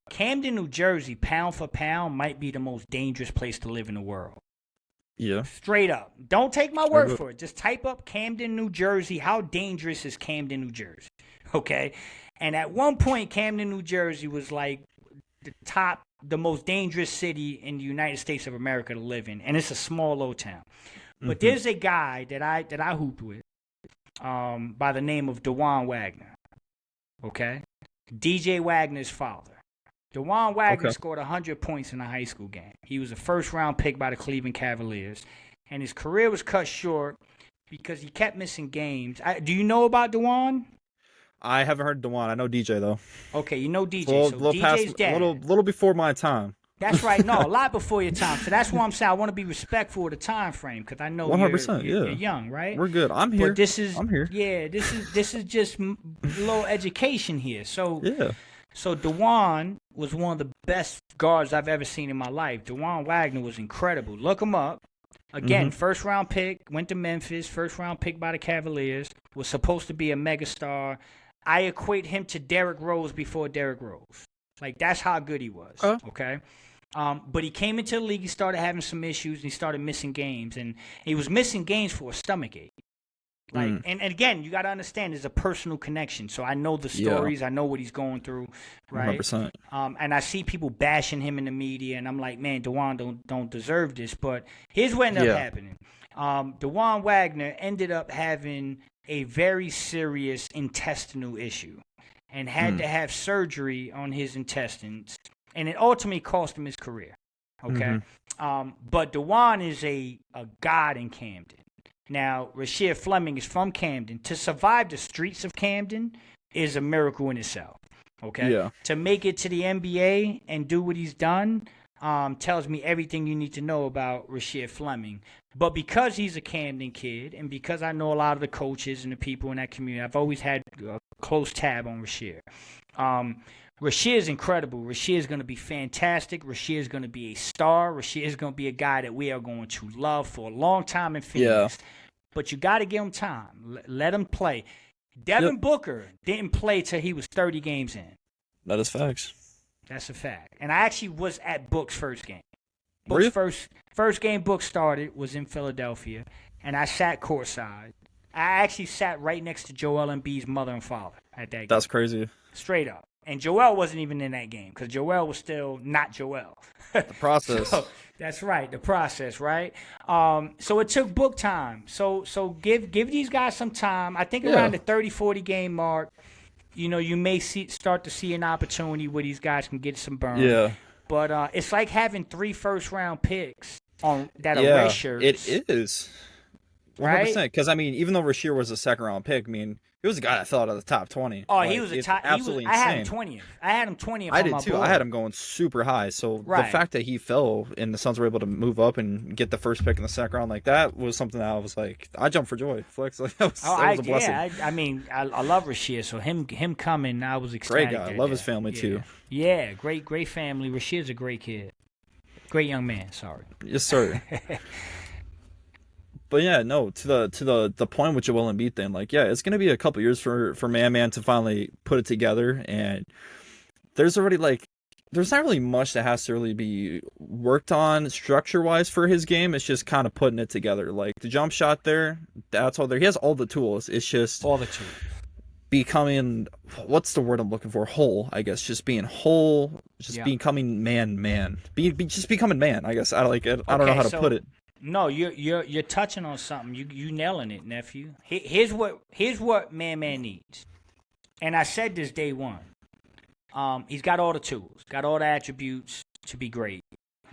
Camden, New Jersey, pound for pound, might be the most dangerous place to live in the world.
Yeah.
Straight up. Don't take my word for it. Just type up Camden, New Jersey. How dangerous is Camden, New Jersey? Okay? And at one point, Camden, New Jersey was like the top the most dangerous city in the United States of America to live in, and it's a small little town. But there's a guy that I hooped with, by the name of DeJuan Wagner. Okay, DJ Wagner's father. DeJuan Wagner scored 100 points in a high school game. He was a first-round pick by the Cleveland Cavaliers, and his career was cut short because he kept missing games. Do you know about DeJuan?
I haven't heard DeJuan. I know DJ though.
Okay, you know DJ. So DJ's dad.
Little before my time.
That's right. No, a lot before your time. So that's why I'm saying I want to be respectful of the time frame because I know 100%, you're young, right?
We're good. I'm here.
But
I'm here.
Yeah, this is just a little education here. So
yeah.
So DeJuan was one of the best guards I've ever seen in my life. DeJuan Wagner was incredible. Look him up. Again, first-round pick, went to Memphis, first-round pick by the Cavaliers, was supposed to be a megastar. I equate him to Derrick Rose before Derrick Rose. Like, that's how good he was, okay? But he came into the league, he started having some issues, and he started missing games. And he was missing games for a stomachache. Like, and again, you got to understand, there's a personal connection. So I know the stories. I know what he's going through, right?
100%.
And I see people bashing him in the media, and I'm like, man, DeJuan don't deserve this. But here's what ended up happening. DeJuan Wagner ended up having a very serious intestinal issue and had to have surgery on his intestines. And it ultimately cost him his career, okay? But DeJuan is a god in Camden. Now, Rasheed Fleming is from Camden. To survive the streets of Camden is a miracle in itself, okay?
Yeah.
To make it to the NBA and do what he's done tells me everything you need to know about Rasheed Fleming. But because he's a Camden kid and because I know a lot of the coaches and the people in that community, I've always had a close tab on Rasheed. Rasheed is incredible. Rasheed is going to be fantastic. Rasheed is going to be a star. Rasheed is going to be a guy that we are going to love for a long time in Phoenix. Yeah. But you got to give him time. Let him play. Devin Booker didn't play till he was 30 games in.
That is facts.
That's a fact. And I actually was at Book's first game. Book's first game Book started was in Philadelphia, and I sat courtside. I actually sat right next to Joel Embiid's mother and father at that game.
That's crazy.
Straight up. And Joel wasn't even in that game because Joel was still not Joel.
The process.
So, that's right, the process, right? So it took Book time. So give these guys some time. I think around the 30, 40 game mark, you know, you may start to see an opportunity where these guys can get some burn.
Yeah.
But it's like having 3 first-round picks that are red shirts.
It is. 100%.
Right?
Because, I mean, even though Rasheed was a second-round pick, I mean, he was a guy I thought of the top 20.
Oh, he was a top.
Absolutely insane.
I had him 20th. I had him 20th.
I did too.
Board.
I had him going super high. So the fact that he fell and the Suns were able to move up and get the first pick in the second round, like that was something that I was like, I jumped for joy. Flex, like that was a blessing.
Yeah, I mean, I love Rasheed. So him coming, I was excited.
Great guy. I love his family too.
Yeah, great family. Rasheed's a great kid. Great young man. Sorry.
Yes, sir. But yeah, no, to the point with Joel Embiid thing, like, yeah, it's gonna be a couple years for Man to finally put it together, and there's already there's not really much that has to really be worked on structure wise for his game. It's just kind of putting it together. Like the jump shot there, that's all there. He has all the tools. It's just
all the tools.
Becoming, what's the word I'm looking for? Whole, I guess. Just being whole, just becoming man. Just becoming man. I guess I don't know how to put it.
No, you're touching on something. You nailing it, nephew. Here's what man needs. And I said this day one. He's got all the tools, got all the attributes to be great.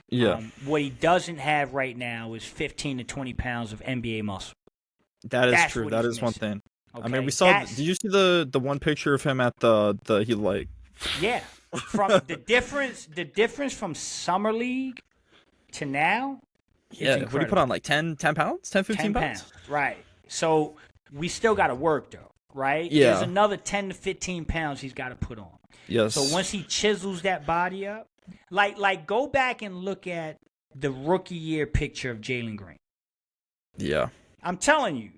Yeah.
What he doesn't have right now is 15 to 20 pounds of NBA muscle.
That's true. That is one thing. Okay? I mean, we saw. Did you see the one picture of him at the
Yeah. From the difference from summer league to now.
Yeah, what did he put on, like 10 pounds? 10, 15 pounds?
Right. So we still got to work, though, right?
Yeah.
There's another 10 to 15 pounds he's got to put on.
Yes.
So once he chisels that body up, like go back and look at the rookie year picture of Jalen Green.
Yeah.
I'm telling you,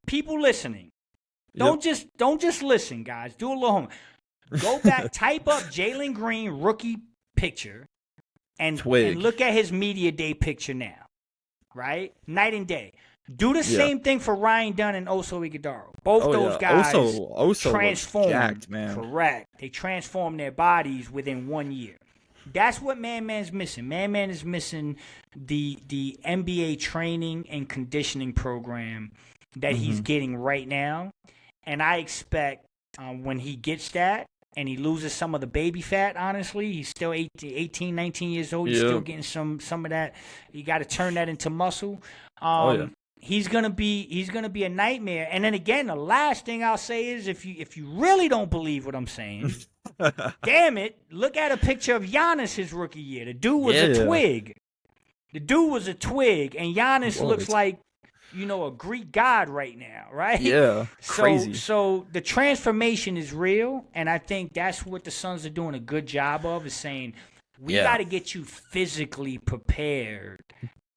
people listening, don't just listen, guys. Do a little homework. Go back, type up Jalen Green rookie picture, and look at his media day picture now. Right? Night and day. Do the same thing for Ryan Dunn and 𝐒𝐿. Both those guys
Oso
transformed.
Jacked, man.
Correct. They transformed their bodies within 1 year. That's what Man's missing. Man is missing the NBA training and conditioning program that he's getting right now. And I expect when he gets that and he loses some of the baby fat, honestly, he's still 18, 19 years old. He's still getting some of that. You got to turn that into muscle. He's gonna be a nightmare. And then again, the last thing I'll say is if you really don't believe what I'm saying, damn it, look at a picture of Giannis his rookie year. The dude was a twig. The dude was a twig, and Giannis looks like, a Greek god right now, right?
Yeah, crazy.
So the transformation is real, and I think that's what the Suns are doing a good job of, is saying we got to get you physically prepared.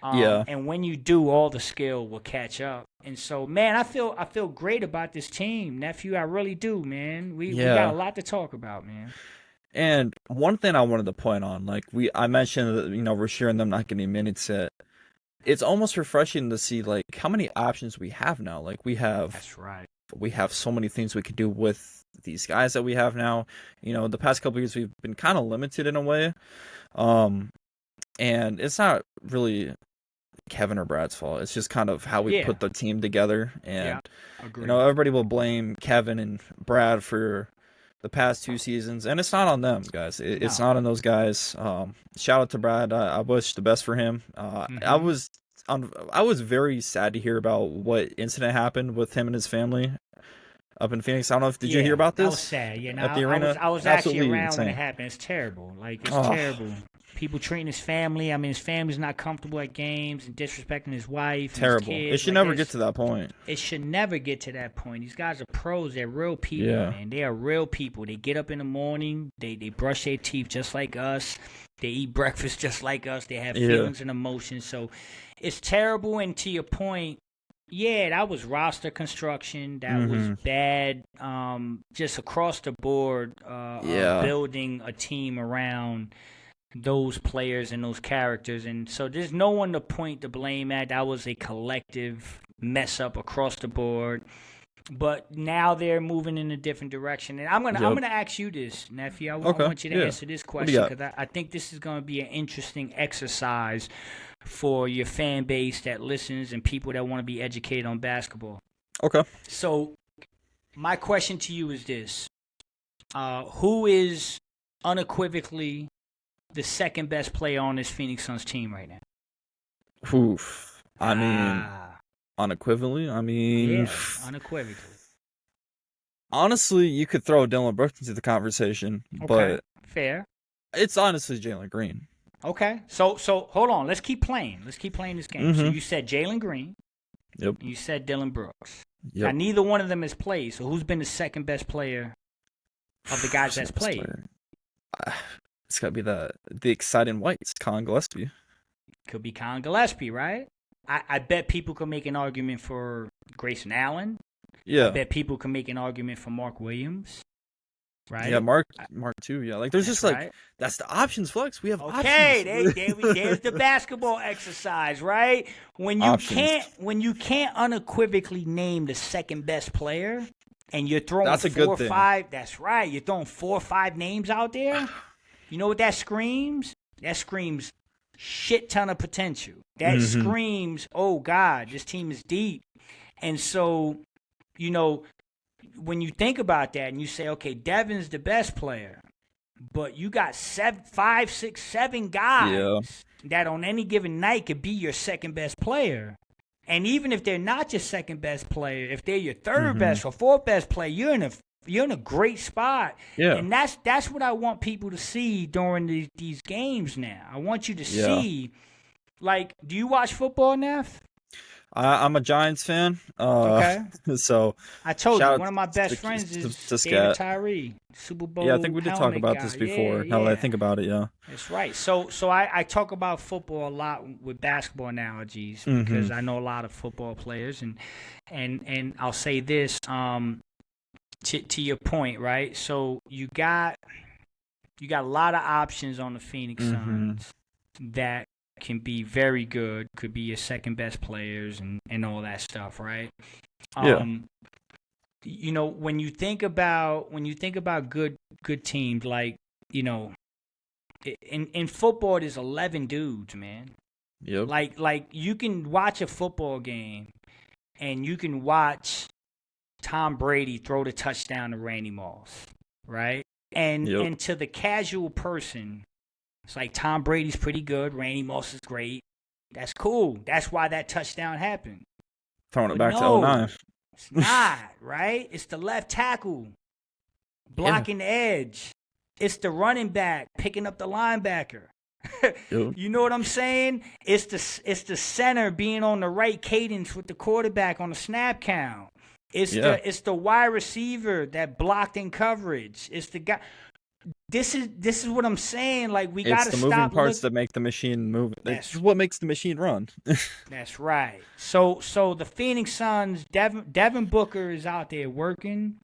And when you do, all the skill will catch up. And so, man, I feel great about this team, nephew. I really do, man. We got a lot to talk about, man.
And one thing I wanted to point on, like I mentioned that, we're sharing them not getting minutes yet. It's almost refreshing to see like how many options we have now. Like
That's right.
We have so many things we can do with these guys that we have now. The past couple of years we've been kind of limited in a way. And it's not really Kevin or Brad's fault. It's just kind of how we put the team together. And everybody will blame Kevin and Brad for the past 2 seasons, and it's not on them, guys. It's not on those guys. Shout out to Brad. I wish the best for him. I was very sad to hear about what incident happened with him and his family up in Phoenix. I don't know if did you hear about this?
I was sad. At
the arena?
I was actually around when it happened. It's terrible. Like, it's terrible. People treating his family. I mean, his family's not comfortable at games and disrespecting his wife.
Terrible.
And his kids.
It should never get to that point.
It should never get to that point. These guys are pros. They're real people, man. They are real people. They get up in the morning. They brush their teeth just like us. They eat breakfast just like us. They have feelings and emotions. So it's terrible. And to your point, that was roster construction. That was bad. Just across the board, building a team around those players and those characters. And so there's no one to point the blame at. That was a collective mess up across the board. But now they're moving in a different direction. And I'm gonna ask you this, nephew. I want you to answer this question, because I think this is going to be an interesting exercise for your fan base that listens and people that want to be educated on basketball.
Okay.
So my question to you is this. Who is unequivocally the second best player on this Phoenix Suns team right now?
Oof. I mean, unequivocally?
Unequivocally.
Honestly, you could throw Dylan Brooks into the conversation, but
fair.
It's honestly Jalen Green.
Okay. So hold on. Let's keep playing. Let's keep playing this game. So you said Jalen Green.
Yep.
You said Dylan Brooks.
Yep.
Now, neither one of them has played. So who's been the second best player of the guys that's played?
It's got to be the exciting whites, Colin Gillespie.
Could be Colin Gillespie, right? I bet people could make an argument for Grayson Allen.
Yeah.
I bet people can make an argument for Mark Williams. Right?
Yeah, Mark too. Yeah, like there's just like that's the options, Flex. We have options.
There's the basketball exercise, right? When you can't unequivocally name the second best player, and you're throwing 4 or 5. That's right. You're throwing 4 or 5 names out there. You know what that screams? That screams shit ton of potential. That screams, oh God, this team is deep. And so, when you think about that and you say, okay, Devin's the best player, but you got 5, 6, 7 guys that on any given night could be your second best player. And even if they're not your second best player, if they're your third best or fourth best player, you're in a great spot. Yeah. And that's what I want people to see during these games now. I want you to see, like, do you watch football, Neff?
I'm a Giants fan.
Okay.
So
I told you, one of my best friends is David Tyree, Super Bowl.
Yeah, I think we did talk about this before. Now that I think about it,
That's right. So I talk about football a lot with basketball analogies because I know a lot of football players, and I'll say this to your point, right? So you got a lot of options on the Phoenix Suns that can be very good, could be your second best players and all that stuff, right? When you think about good teams, like, in football, there's 11 dudes, man.
Yep.
Like you can watch a football game, and you can watch Tom Brady throw the touchdown to Randy Moss, right? And to the casual person, it's like Tom Brady's pretty good, Randy Moss is great. That's cool. That's why that touchdown happened.
Throwing it back to 09.
It's not, right? It's the left tackle blocking the edge. It's the running back picking up the linebacker. You know what I'm saying? It's the center being on the right cadence with the quarterback on the snap count. It's the wide receiver that blocked in coverage. It's the guy. This is what I'm saying. Like, we gotta stop.
It's the moving parts that make the machine move. That's what makes the machine run.
That's right. So the Phoenix Suns, Devin Booker is out there working.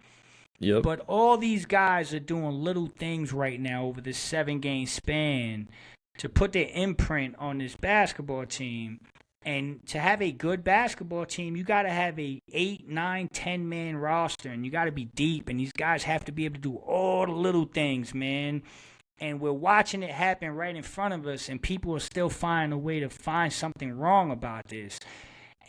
Yep.
But all these guys are doing little things right now over this 7-game span to put their imprint on this basketball team. And to have a good basketball team, you got to have a 8, 9, 10-man roster, and you got to be deep. And these guys have to be able to do all the little things, man. And we're watching it happen right in front of us, and people are still finding a way to find something wrong about this.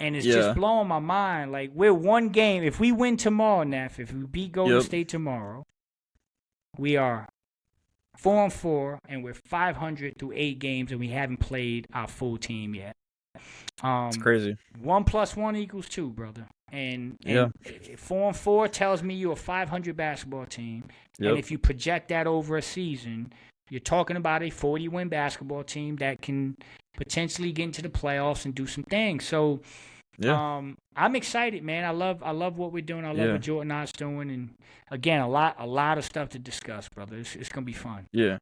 And it's just blowing my mind. Like, we're one game. If we win tomorrow, Neff, if we beat Golden State tomorrow, we are 4-4, and we're 500 through 8 games, and we haven't played our full team yet.
It's crazy.
1 + 1 = 2, brother. And 4-4 tells me you're a 500 basketball team.
Yep.
And if you project that over a season, you're talking about a 40-win basketball team that can potentially get into the playoffs and do some things. So, I'm excited, man. I love what we're doing. I love what Jordan Knott's doing. And again, a lot of stuff to discuss, brother. It's gonna be fun.
Yeah.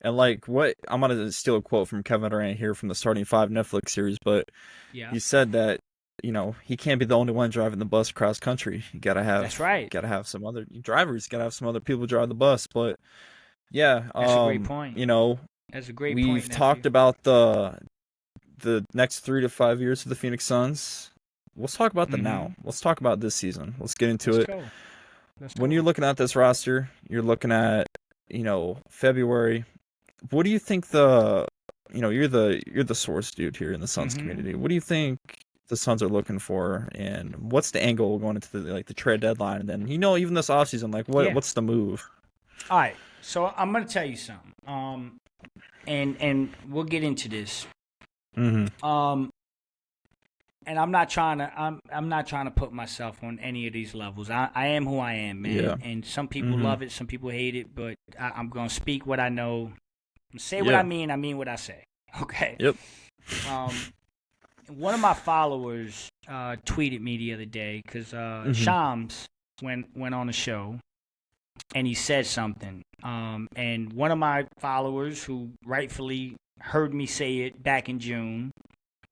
And like what I'm gonna steal a quote from Kevin Durant here from the Starting Five Netflix series, but he said that he can't be the only one driving the bus cross country. You gotta have Gotta have some other drivers. Gotta have some other people drive the bus. But that's
a great point. That's a great point.
We've talked about the next 3 to 5 years for the Phoenix Suns. Let's talk about the now. Let's talk about this season. Let's get into it. When you're looking at this roster, you're looking at February. What do you think you're the source dude here in the Suns community. What do you think the Suns are looking for, and what's the angle going into the trade deadline, and then even this offseason, what's the move?
All right, so I'm gonna tell you something. And we'll get into this. And I'm not trying to put myself on any of these levels. I am who I am, man. Yeah. And some people love it, some people hate it, but I'm gonna speak what I know. Say what I mean what I say. Okay.
Yep.
One of my followers tweeted me the other day because Shams went on the show, and he said something. And one of my followers, who rightfully heard me say it back in June,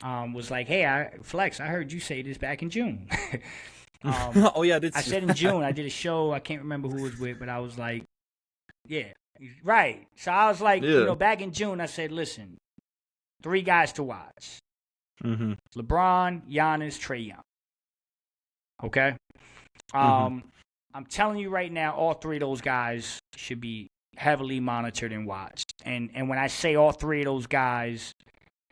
was like, "Hey, Flex, I heard you say this back in June." I said in June. I did a show. I can't remember who it was with, but I was like, "Yeah, right." So I was like, back in June, I said, "Listen, 3 guys to watch: LeBron, Giannis, Trae Young." Okay. I'm telling you right now, all 3 of those guys should be heavily monitored and watched. And when I say all 3 of those guys,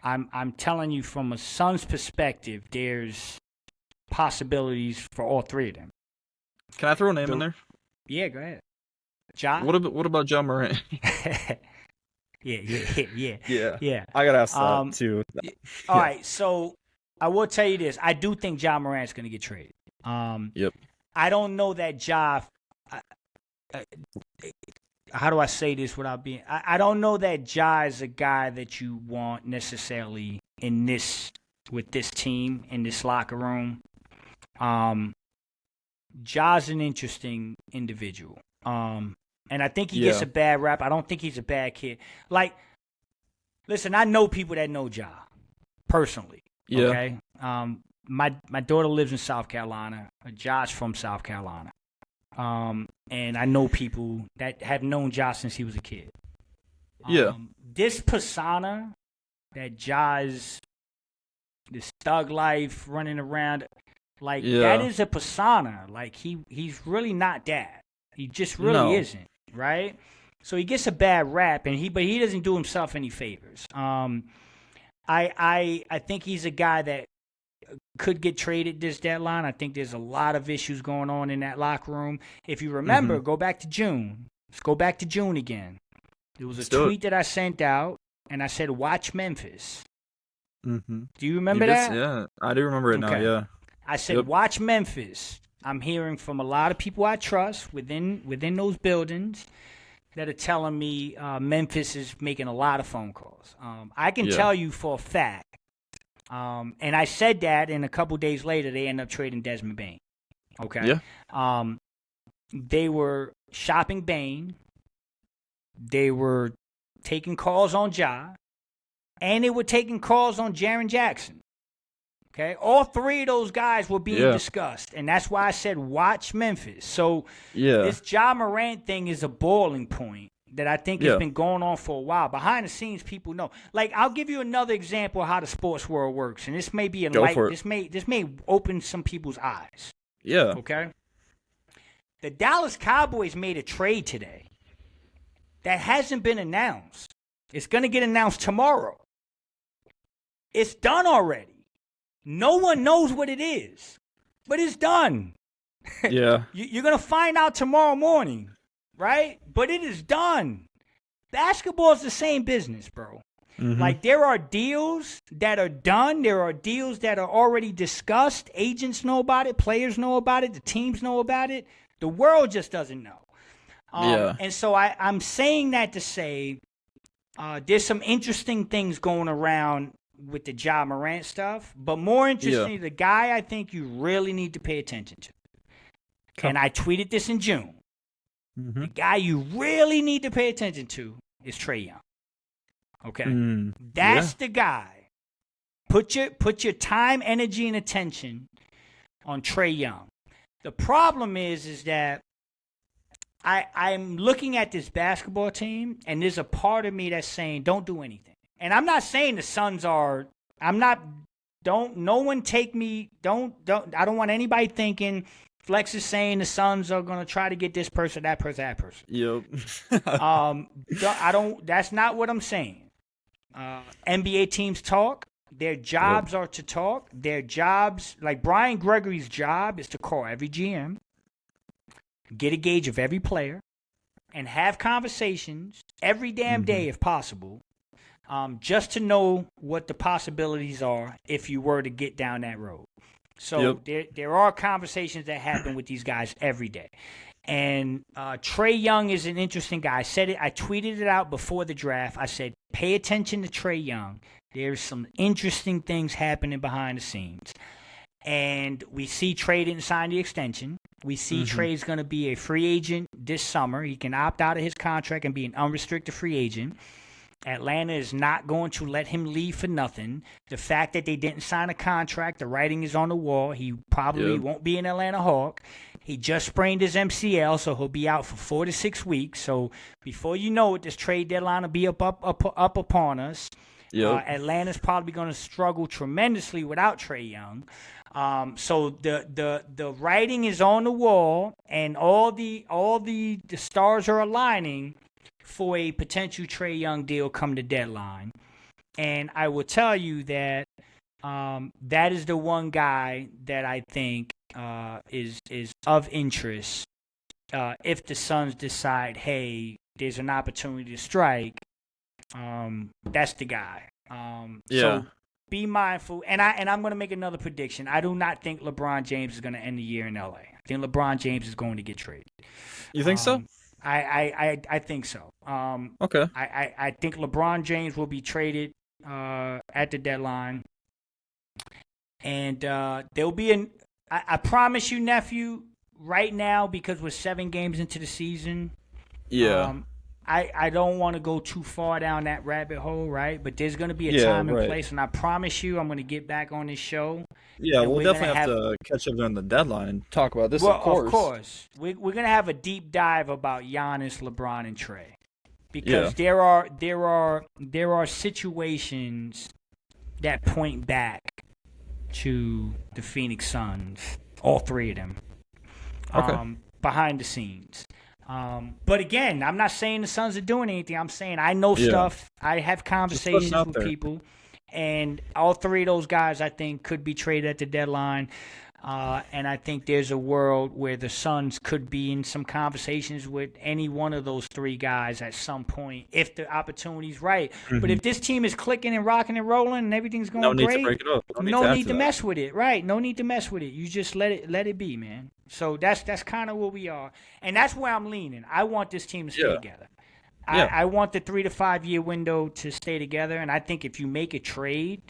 I'm telling you from a Suns perspective, there's possibilities for all 3 of them.
Can I throw a name in there?
Yeah, go ahead. Ja?
What about Ja Morant?
Yeah.
I gotta ask that too.
All right, so I will tell you this: I do think Ja Morant's gonna get traded.
Yep.
I don't know that Ja. How do I say this without being? I don't know that Ja is a guy that you want necessarily with this team in this locker room. Ja's an interesting individual. And I think he gets a bad rap. I don't think he's a bad kid. Like, listen, I know people that know Ja personally.
Yeah.
Okay. My daughter lives in South Carolina. Ja's from South Carolina. And I know people that have known Ja since he was a kid. This persona that Ja's, this thug life, running around, that is a persona. Like, he's really not that. He just really isn't, right? So he gets a bad rap, but he doesn't do himself any favors. I think he's a guy that could get traded this deadline. I think there's a lot of issues going on in that locker room. If you remember, go back to June. Let's go back to June again. There was a tweet that I sent out, and I said, "Watch Memphis." Do you remember that?
Yeah, I do remember it now. Yeah,
I said, "Watch Memphis." I'm hearing from a lot of people I trust within those buildings that are telling me Memphis is making a lot of phone calls. I can tell you for a fact, and I said that, and a couple days later, they end up trading Desmond Bane. Okay? Yeah. They were shopping Bane. They were taking calls on Ja. And they were taking calls on Jaren Jackson. Okay? All three of those guys were being discussed. And that's why I said watch Memphis. So this Ja Morant thing is a boiling point that I think has been going on for a while. Behind the scenes, people know. Like, I'll give you another example of how the sports world works. And this may be this may open some people's eyes.
Yeah.
Okay? The Dallas Cowboys made a trade today that hasn't been announced. It's going to get announced tomorrow. It's done already. No one knows what it is, but it's done.
Yeah.
You're going to find out tomorrow morning, right? But it is done. Basketball is the same business, bro. Like, there are deals that are done. There are deals that are already discussed. Agents know about it. Players know about it. The teams know about it. The world just doesn't know. And so I'm saying that to say there's some interesting things going around with the Ja Morant stuff, but more interestingly, the guy I think you really need to pay attention to, and I tweeted this in June, the guy you really need to pay attention to is Trae Young. Okay? That's the guy. Put your time, energy, and attention on Trae Young. The problem is that I'm looking at this basketball team, and there's a part of me that's saying, don't do anything. And I'm not saying the Suns are, no one take me, I don't want anybody thinking Flex is saying the Suns are going to try to get this person, that person, that person.
Yep.
That's not what I'm saying. NBA teams talk. Their jobs are to talk. Their jobs, like Brian Gregory's job is to call every GM, get a gauge of every player, and have conversations every damn day if possible, just to know what the possibilities are if you were to get down that road. So there are conversations that happen with these guys every day. And Trae Young is an interesting guy. I said it. I tweeted it out before the draft. I said, pay attention to Trae Young. There's some interesting things happening behind the scenes. And we see Trae didn't sign the extension. We see Trae's going to be a free agent this summer. He can opt out of his contract and be an unrestricted free agent. Atlanta is not going to let him leave for nothing. The fact that they didn't sign a contract, the writing is on the wall. He probably won't be an Atlanta Hawk. He just sprained his MCL, so he'll be out for 4 to 6 weeks. So before you know it, this trade deadline will be up upon us. Atlanta's probably going to struggle tremendously without Trae Young. So the writing is on the wall, and all the stars are aligning for a potential Trae Young deal come the deadline. And I will tell you that that is the one guy that I think is of interest if the Suns decide, hey, there's an opportunity to strike. That's the guy. So be mindful. And I'm going to make another prediction. I do not think LeBron James is going to end the year in LA. I think LeBron James is going to get traded.
You think so?
I think so.
Okay.
I think LeBron James will be traded at the deadline. And there'll be I promise you, nephew, right now, because we're 7 games into the season. I don't want to go too far down that rabbit hole, right? But there's going to be a time and place, and I promise you I'm going to get back on this show.
Yeah, we'll definitely have to catch up during the deadline and talk about this, of course.
Of course. We're going to have a deep dive about Giannis, LeBron, and Trae. Because there are situations that point back to the Phoenix Suns, all 3 of them, behind the scenes. But again, I'm not saying the Suns are doing anything. I'm saying I know stuff. I have conversations with people. And all three of those guys, I think, could be traded at the deadline. And I think there's a world where the Suns could be in some conversations with any one of those three guys at some point if the opportunity's right. Mm-hmm. But if this team is clicking and rocking and rolling and everything's going great,
no need to break it up.
No need to mess with it. Right? No need to mess with it. You just let it be, man. So that's kind of where we are, and that's where I'm leaning. I want this team to stay together. I want the 3 to 5 year window to stay together, and I think if you make a trade,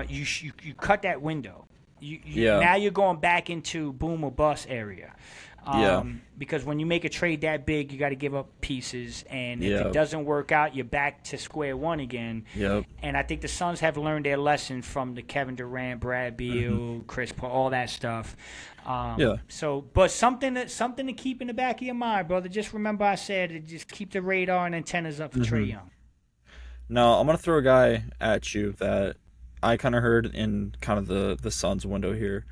you cut that window. Now you're going back into boom or bust area. Because when you make a trade that big, you got to give up pieces, and if it doesn't work out, you're back to square one again. And I think the Suns have learned their lesson from the Kevin Durant, Brad Beal, Chris Paul, all that stuff. So, but something to keep in the back of your mind, brother. Just remember, I said, just keep the radar and antennas up for Trae Young.
Now, I'm gonna throw a guy at you that I kind of heard in kind of the Suns window here.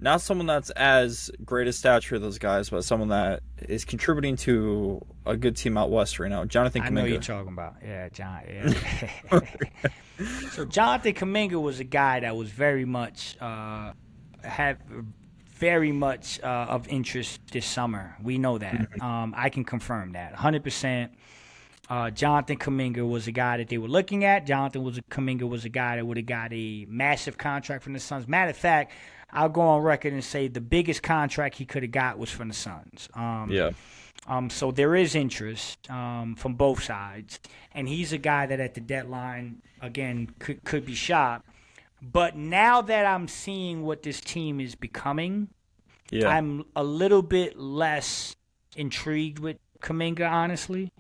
Not someone that's as great a stature of those guys, but someone that is contributing to a good team out west right now. Jonathan Kuminga.
I know you're talking about. Yeah, John. Yeah. So Jonathan Kuminga was a guy that was very much of interest this summer. We know that. I can confirm that 100%. Jonathan Kuminga was a guy that they were looking at. Kuminga was a guy that would have got a massive contract from the Suns. Matter of fact, I'll go on record and say the biggest contract he could have got was from the Suns. So there is interest from both sides, and he's a guy that at the deadline again could be shopped. But now that I'm seeing what this team is becoming, I'm a little bit less intrigued with Kuminga, honestly,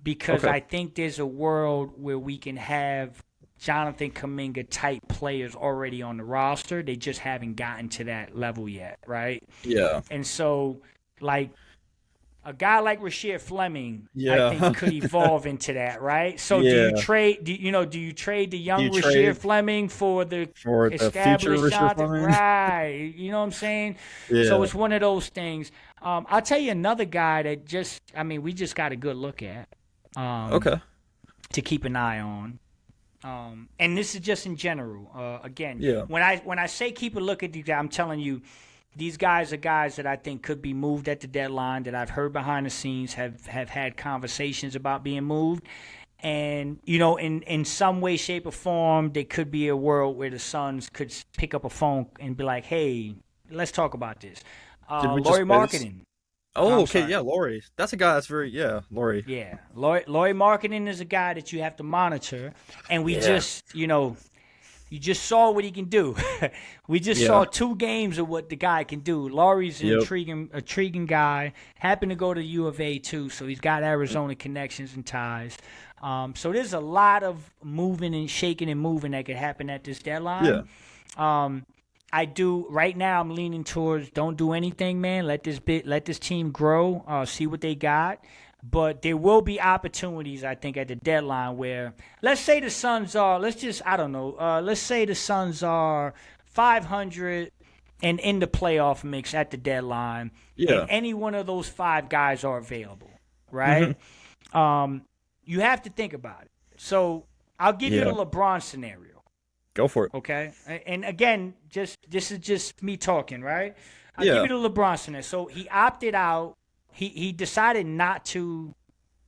because I think there's a world where we can have Jonathan Kuminga type players already on the roster. They just haven't gotten to that level yet, right? Yeah. And so, like, a guy like Rasheed Fleming, I think could evolve into that, right? So do you trade the young Rasheed Fleming for the established Jonathan? Right. You know what I'm saying? Yeah. So it's one of those things. I'll tell you another guy that we just got a good look at. To keep an eye on. And this is just in general. When I say keep a look at these guys, I'm telling you, these guys are guys that I think could be moved at the deadline, that I've heard behind the scenes have had conversations about being moved. And, in some way, shape, or form, there could be a world where the Suns could pick up a phone and be like, hey, let's talk about this. Lauri Markkanen.
Oh, okay, Lauri. That's a guy that's Lauri.
Yeah, Lauri Markkanen is a guy that you have to monitor, and we just, you just saw what he can do. We just saw 2 games of what the guy can do. Lauri's an intriguing guy. Happened to go to U of A too, so he's got Arizona connections and ties. So there's a lot of moving and shaking and moving that could happen at this deadline. I do right now. I'm leaning towards don't do anything, man. Let this team grow. See what they got. But there will be opportunities, I think, at the deadline where, let's say the Suns are. Let's say the Suns are 500 and in the playoff mix at the deadline. And any one of those 5 guys are available, right? You have to think about it. So I'll give you the LeBron scenario.
Go for it.
Okay. And again, this is just me talking, right? I'll give you the LeBron scenario. So he opted out. He decided not to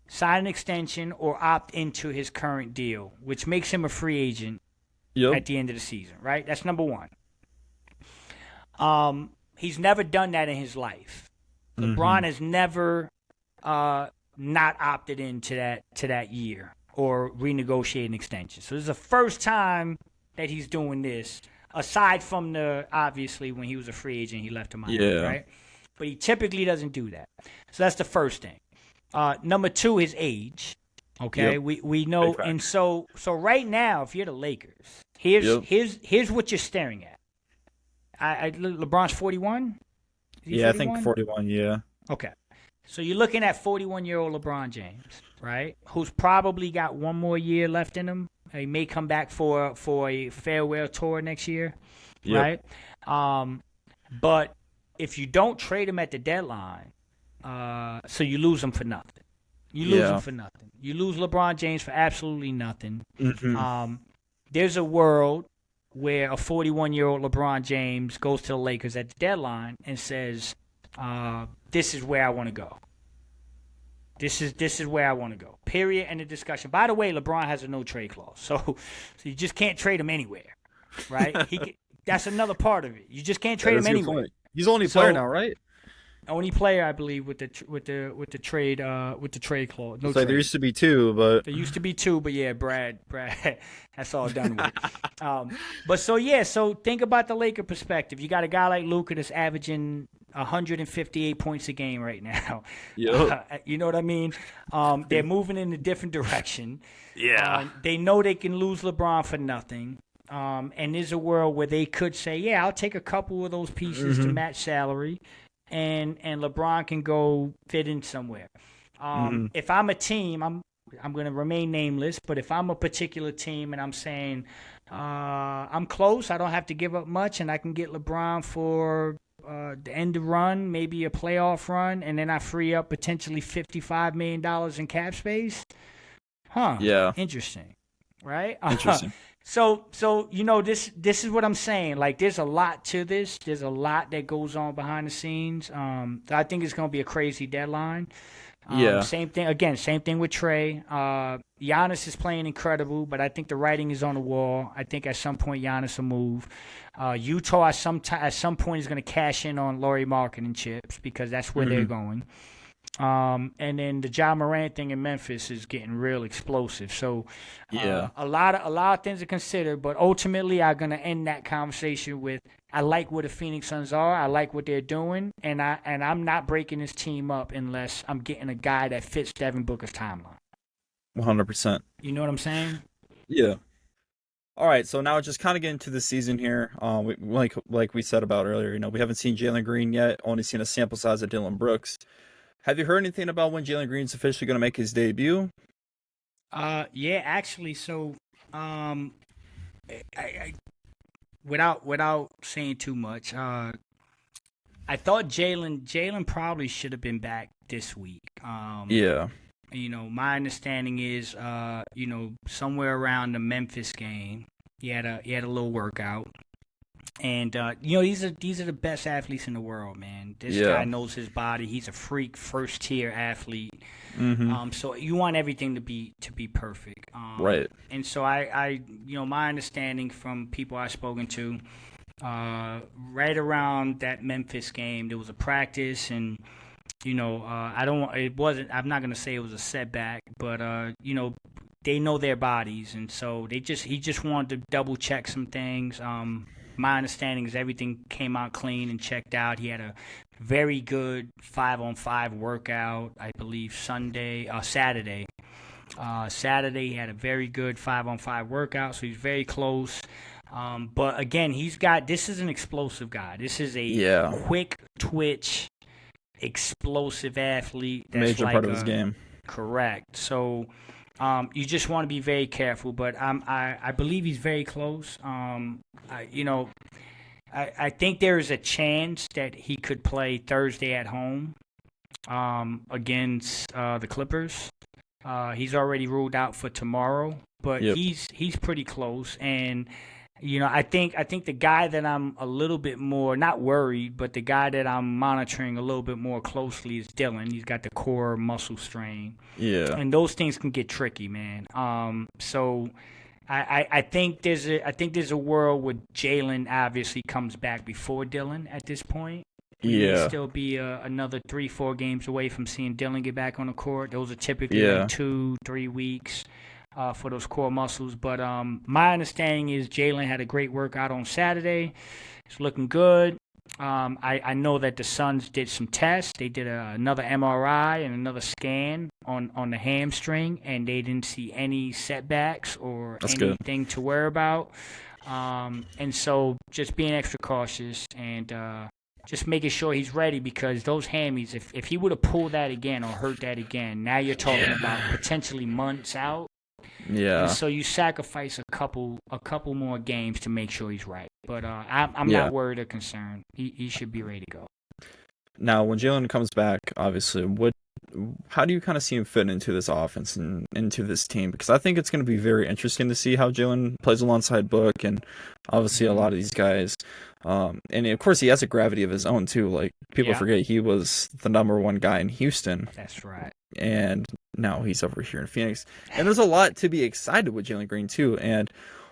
sign an extension or opt into his current deal, which makes him a free agent at the end of the season, right? That's number one. He's never done that in his life. LeBron has never not opted into that year or renegotiated an extension. So this is the first time that he's doing this, aside from obviously when he was a free agent, he left to Miami, right? But he typically doesn't do that. So that's the first thing. Number 2, his age. Okay, we know, and so right now, if you're the Lakers, here's what you're staring at. LeBron's 41.
I think 41. Yeah.
Okay, so you're looking at 41-year-old LeBron James, right? Who's probably got one more year left in him. He may come back for a farewell tour next year, right? But if you don't trade him at the deadline, So you lose him for nothing. You lose him for nothing. You lose LeBron James for absolutely nothing.
Mm-hmm.
There's a world where a 41-year-old LeBron James goes to the Lakers at the deadline and says, "This is where I want to go. This is where I want to go." Period. End of discussion. By the way, LeBron has a no trade clause, so you just can't trade him anywhere, right? That's another part of it. You just can't trade him anywhere.
He's only player now, right?
Only player, I believe, with the trade clause. No
trade. There used to be two, but
yeah, Brad, that's all done with. So think about the Laker perspective. You got a guy like Luka that's averaging 158 points a game right now.
Yep.
You know what I mean? They're moving in a different direction.
Yeah.
They know they can lose LeBron for nothing. And there's a world where they could say, "Yeah, I'll take a couple of those pieces to match salary." And LeBron can go fit in somewhere. If I'm a team, I'm going to remain nameless, but if I'm a particular team and I'm saying I'm close, I don't have to give up much, and I can get LeBron for the end of run, maybe a playoff run, and then I free up potentially $55 million in cap space.
Yeah.
Interesting, right?
Interesting.
So this is what I'm saying. Like, there's a lot to this. There's a lot that goes on behind the scenes. I think it's going to be a crazy deadline. Same thing with Trey. Giannis is playing incredible, but I think the writing is on the wall. I think at some point Giannis will move. Utah at some point is going to cash in on Lauri Markkanen chips because that's where they're going. And then the Ja Morant thing in Memphis is getting real explosive. So a lot of things to consider, but ultimately I'm gonna end that conversation with I like where the Phoenix Suns are. I like what they're doing, and I'm not breaking this team up unless I'm getting a guy that fits Devin Booker's timeline.
100%.
You know what I'm saying?
Yeah. All right, so now just kind of getting to the season here. Like we said about earlier, we haven't seen Jalen Green yet. Only seen a sample size of Dylan Brooks. Have you heard anything about when Jalen Green's officially going to make his debut?
Yeah, actually. So, without saying too much, I thought Jalen probably should have been back this week.
Yeah.
My understanding is, somewhere around the Memphis game, he had a little workout. And these are the best athletes in the world, man. This guy knows his body. He's a freak, first tier athlete. So you want everything to be perfect.
Right.
And so I my understanding from people I've spoken to, right around that Memphis game, there was a practice, and I'm not gonna say it was a setback, but they know their bodies, and so he just wanted to double check some things. My understanding is everything came out clean and checked out. He had a very good 5-on-5 workout, I believe Saturday. Saturday he had a very good 5-on-5 workout, so he's very close. But again, this is an explosive guy. This is a quick twitch, explosive athlete. That's
major part of his game.
Correct. So you just want to be very careful, but I believe he's very close. I think there is a chance that he could play Thursday at home against the Clippers. He's already ruled out for tomorrow, but he's pretty close. And I think the guy that I'm a little bit more not worried, but the guy that I'm monitoring a little bit more closely is Dylan. He's got the core muscle strain.
Yeah, and
those things can get tricky, man. So I think there's a world where Jalen obviously comes back before Dylan at this point. He'd still be another 3-4 games away from seeing Dylan get back on the court. Those are typically like 2-3 weeks. For those core muscles. But my understanding is Jalen had a great workout on Saturday. It's looking good. I know that the Suns did some tests. They did another MRI and another scan on the hamstring, and they didn't see any setbacks or anything to worry about. And so just being extra cautious and just making sure he's ready, because those hammies, if he would have pulled that again or hurt that again, now you're talking about potentially months out.
Yeah.
And so you sacrifice a couple more games to make sure he's right. But I'm not worried or concerned. He should be ready to go.
Now, when Jalen comes back, obviously, how do you kind of see him fit into this offense and into this team? Because I think it's going to be very interesting to see how Jalen plays alongside Book and obviously a lot of these guys. And of course, he has a gravity of his own too. Like people forget he was the #1 guy in Houston.
That's right.
And now he's over here in Phoenix. And there's a lot to be excited with Jalen Green too. And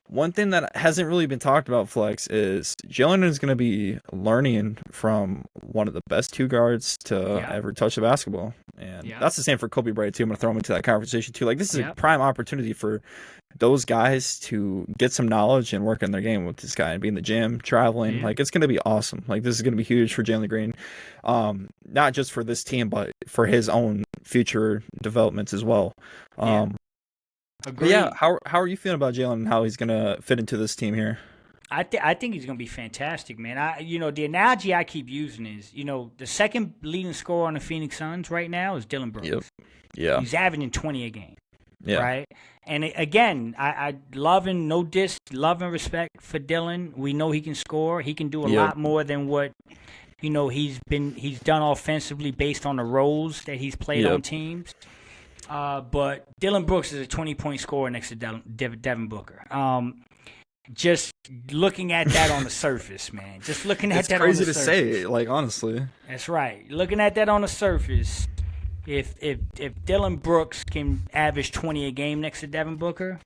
one thing that hasn't really been talked about, Flex, is Jalen is going to be learning from one of the best 2 guards to ever touch the basketball. And that's the same for Kobe Bryant, too. I'm going to throw him into that conversation, too. Like, this is a prime opportunity for those guys to get some knowledge and work on their game with this guy and be in the gym, traveling. Yeah. Like, it's going to be awesome. Like, this is going to be huge for Jalen Green. Not just for this team, but for his own future developments as well. Yeah, how are you feeling about Jalen and how he's gonna fit into this team here?
I think he's gonna be fantastic, man. The analogy I keep using is, the second leading scorer on the Phoenix Suns right now is Dillon Brooks.
Yep. Yeah.
He's averaging 20 a game.
Yeah.
Right. And again, I love and love and respect for Dillon. We know he can score. He can do a lot more than what he's done offensively based on the roles that he's played on teams. But Dillon Brooks is a 20-point scorer next to Devin Booker. Just looking at that on the surface, man. Just looking at that on the surface. It's
crazy to say, like, honestly.
That's right. Looking at that on the surface, if Dillon Brooks can average 20 a game next to Devin Booker,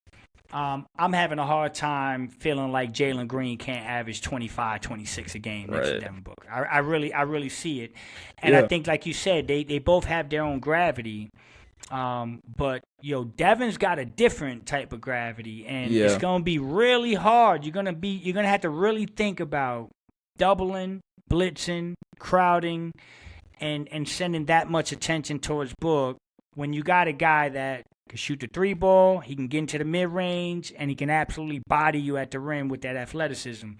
I'm having a hard time feeling like Jalen Green can't average 25, 26 a game next to Devin Booker. I really see it. And I think, like you said, they both have their own gravity. But Devin's got a different type of gravity, and it's gonna be really hard. You're gonna have to really think about doubling, blitzing, crowding, and sending that much attention towards Book when you got a guy that can shoot the 3 ball, he can get into the mid range, and he can absolutely body you at the rim with that athleticism.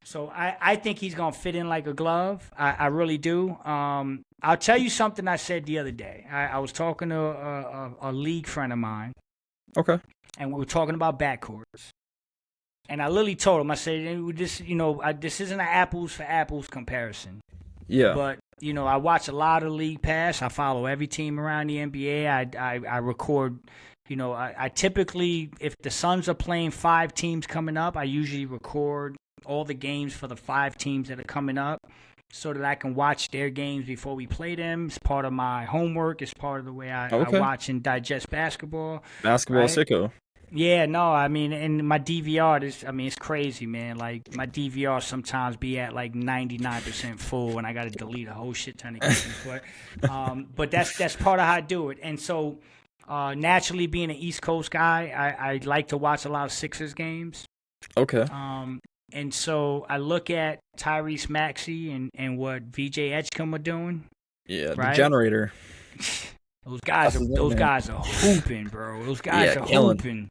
So I think he's going to fit in like a glove. I really do. I'll tell you something I said the other day. I was talking to a league friend of mine.
Okay.
And we were talking about backcourts. And I literally told him, I said, this isn't an apples for apples comparison.
Yeah.
But, I watch a lot of League Pass. I follow every team around the NBA. I record, I typically, if the Suns are playing 5 teams coming up, I usually record all the games for the 5 teams that are coming up so that I can watch their games before we play them. It's part of my homework. It's part of the way I watch and digest basketball.
Basketball sicko.
Yeah, no, I mean, and my DVR, it's crazy, man. Like, my DVR sometimes be at, like, 99% full, and I got to delete a whole shit ton of games. But that's part of how I do it. And so, naturally, being an East Coast guy, I like to watch a lot of Sixers games.
Okay.
And so I look at Tyrese Maxey and what VJ 𝐒𝐿 are doing.
Yeah, the generator.
Those guys are hooping, bro. Those guys are hooping.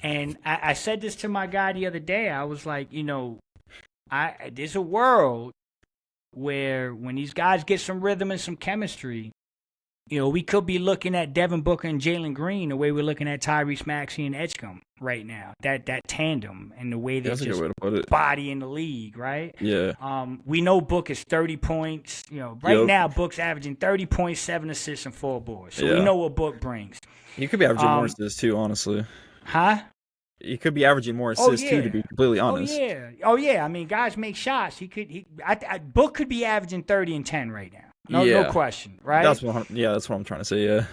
And I said this to my guy the other day. I was like, there's a world where when these guys get some rhythm and some chemistry, we could be looking at Devin Booker and Jalen Green the way we're looking at Tyrese Maxey and 𝐒𝐿 right now. That tandem and the way they just body in the league, right?
Yeah.
We know Book is 30 points. Now Book's averaging 30 points, 7 assists, and 4 boards. So we know what Book brings.
He could be averaging more assists too, honestly.
Huh?
He could be averaging more assists too, to be completely honest.
Oh yeah. I mean, guys make shots. Book could be averaging 30 and 10 right now. No question, right?
That's what I'm trying to say. Yeah.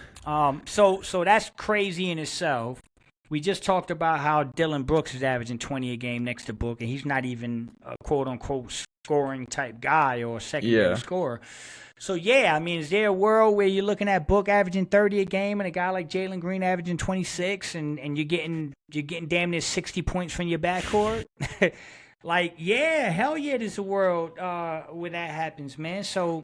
So that's crazy in itself. We just talked about how Dillon Brooks is averaging 20 a game next to Book, and he's not even a quote unquote scoring type guy or a secondary scorer. So is there a world where you're looking at Book averaging 30 a game and a guy like Jalen Green averaging 26, and you're getting damn near 60 points from your backcourt? Hell yeah, there's a world where that happens, man. So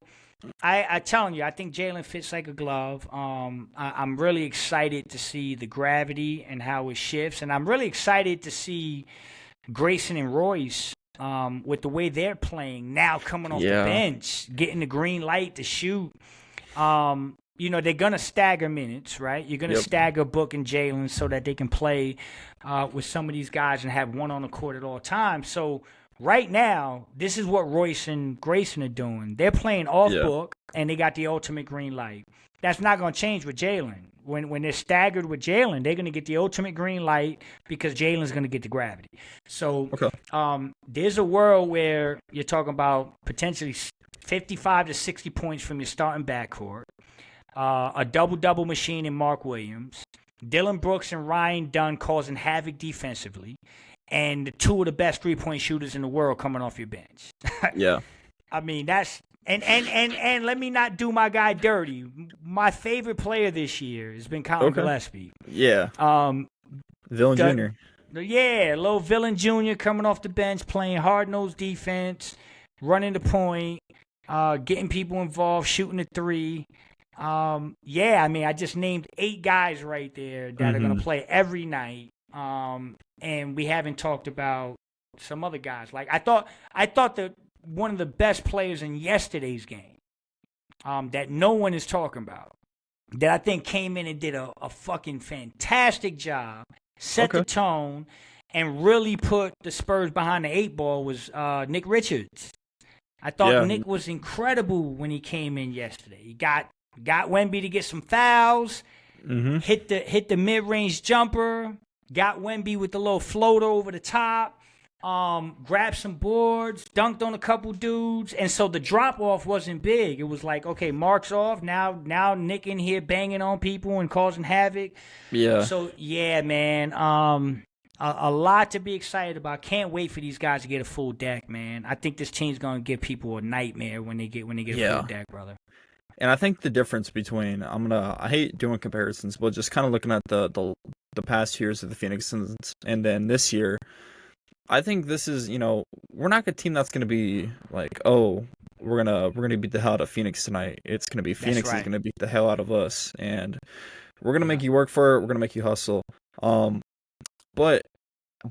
I telling you, I think Jalen fits like a glove. I'm really excited to see the gravity and how it shifts, and I'm really excited to see Grayson and Royce with the way they're playing now, coming off the bench, getting the green light to shoot. They're gonna stagger minutes, right? You're gonna stagger Book and Jalen so that they can play with some of these guys and have one on the court at all times. So right now, this is what Royce and Grayson are doing. They're playing off book, and they got the ultimate green light. That's not going to change with Jalen. When they're staggered with Jalen, they're going to get the ultimate green light because Jalen's going to get the gravity. So there's a world where you're talking about potentially 55 to 60 points from your starting backcourt, a double-double machine in Mark Williams, Dillon Brooks and Ryan Dunn causing havoc defensively, and two of the best three-point shooters in the world coming off your bench.
Yeah.
I mean, that's and let me not do my guy dirty. My favorite player this year has been Colin Gillespie.
Yeah. Villain Jr.
Yeah, little Villain Jr. coming off the bench, playing hard-nosed defense, running the point, getting people involved, shooting the three. I mean, I just named 8 guys right there that are going to play every night. And we haven't talked about some other guys. Like I thought that one of the best players in yesterday's game, that no one is talking about, that I think came in and did a fucking fantastic job, set the tone, and really put the Spurs behind the 8 ball was Nick Richards. I thought Nick was incredible when he came in yesterday. He got Wemby to get some fouls, hit the mid-range jumper, got Wemby with the little floater over the top, grabbed some boards, dunked on a couple dudes, and so the drop-off wasn't big. It was like, okay, Mark's off, now Nick in here banging on people and causing havoc. Yeah. So, yeah, man, a lot to be excited about. Can't wait for these guys to get a full deck, man. I think this team's going to give people a nightmare when they get a full deck, brother.
And I think the difference between I hate doing comparisons, but just kind of looking at the past years of the Phoenix Suns and then this year, I think this is, we're not a team that's going to be like, oh, we're gonna beat the hell out of Phoenix tonight. It's going to be Phoenix is going to beat the hell out of us, and we're going to make you work for it. We're going to make you hustle. But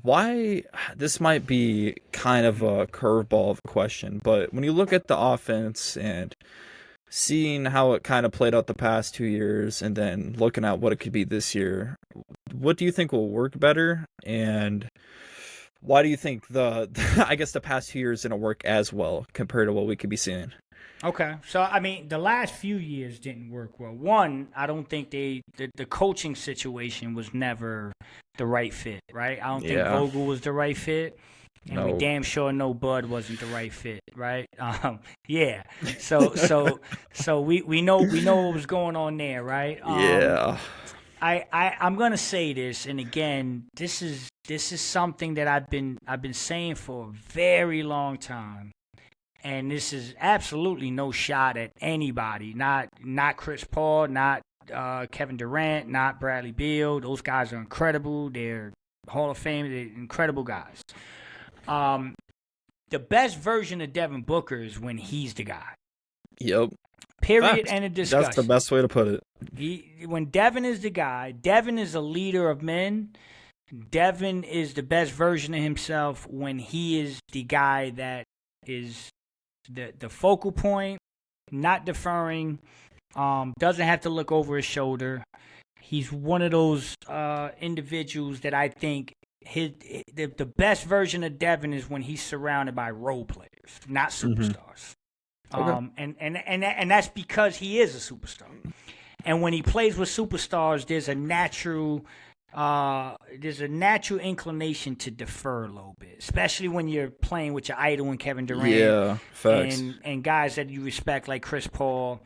why this might be kind of a curveball of a question, but when you look at the offense and seeing how it kind of played out the past 2 years and then looking at what it could be this year, what do you think will work better? And why do you think I guess the past 2 years didn't work as well compared to what we could be seeing?
Okay. So, I mean, the last few years didn't work well. One, I don't think the coaching situation was never the right fit, right? I don't think Vogel was the right fit. And we damn sure know Bud wasn't the right fit, right? So we know what was going on there, right? I'm gonna say this, and again, this is something that I've been saying for a very long time, and this is absolutely no shot at anybody, not Chris Paul, not Kevin Durant, not Bradley Beal. Those guys are incredible. They're Hall of Fame. They're incredible guys. The best version of Devin Booker is when he's the guy.
Yep.
Period. End of discussion.
That's the best way to put it.
When Devin is the guy, Devin is a leader of men. Devin is the best version of himself when he is the guy that is the focal point, not deferring, doesn't have to look over his shoulder. He's one of those individuals that I think the best version of Devin is when he's surrounded by role players, not superstars. And that's because he is a superstar. And when he plays with superstars, there's a natural inclination to defer a little bit, especially when you're playing with your idol and Kevin Durant.
Yeah, facts.
And guys that you respect like Chris Paul.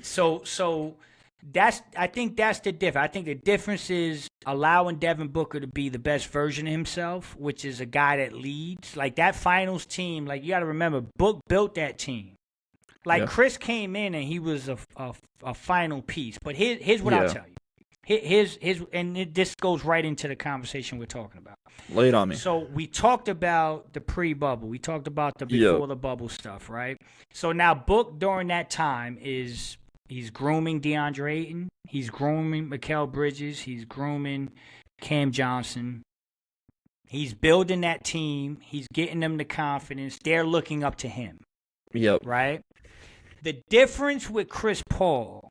So I think that's the difference. I think the difference is allowing Devin Booker to be the best version of himself, which is a guy that leads. Like that finals team, like you got to remember, Book built that team. Like Chris came in and he was a final piece. But here's what I'll tell you. This goes right into the conversation we're talking about.
Lay it on me.
So we talked about the pre-bubble. We talked about the before the bubble stuff, right? So now Book during that time he's grooming DeAndre Ayton. He's grooming Mikal Bridges. He's grooming Cam Johnson. He's building that team. He's getting them the confidence. They're looking up to him.
Yep.
Right? The difference with Chris Paul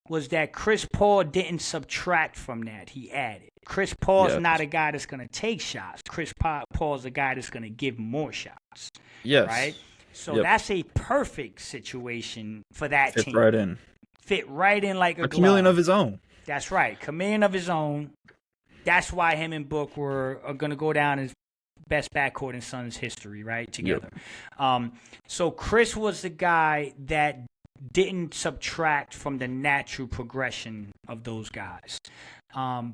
was that Chris Paul didn't subtract from that. He added. Chris Paul's not a guy that's going to take shots. Chris Paul's a guy that's going to give more shots.
Yes.
Right? So that's a perfect situation for that team. Fit right in like a
chameleon of his own.
That's right. Chameleon of his own. That's why him and Book are going to go down as best backcourt in Suns history, right? Together. So Chris was the guy that didn't subtract from the natural progression of those guys.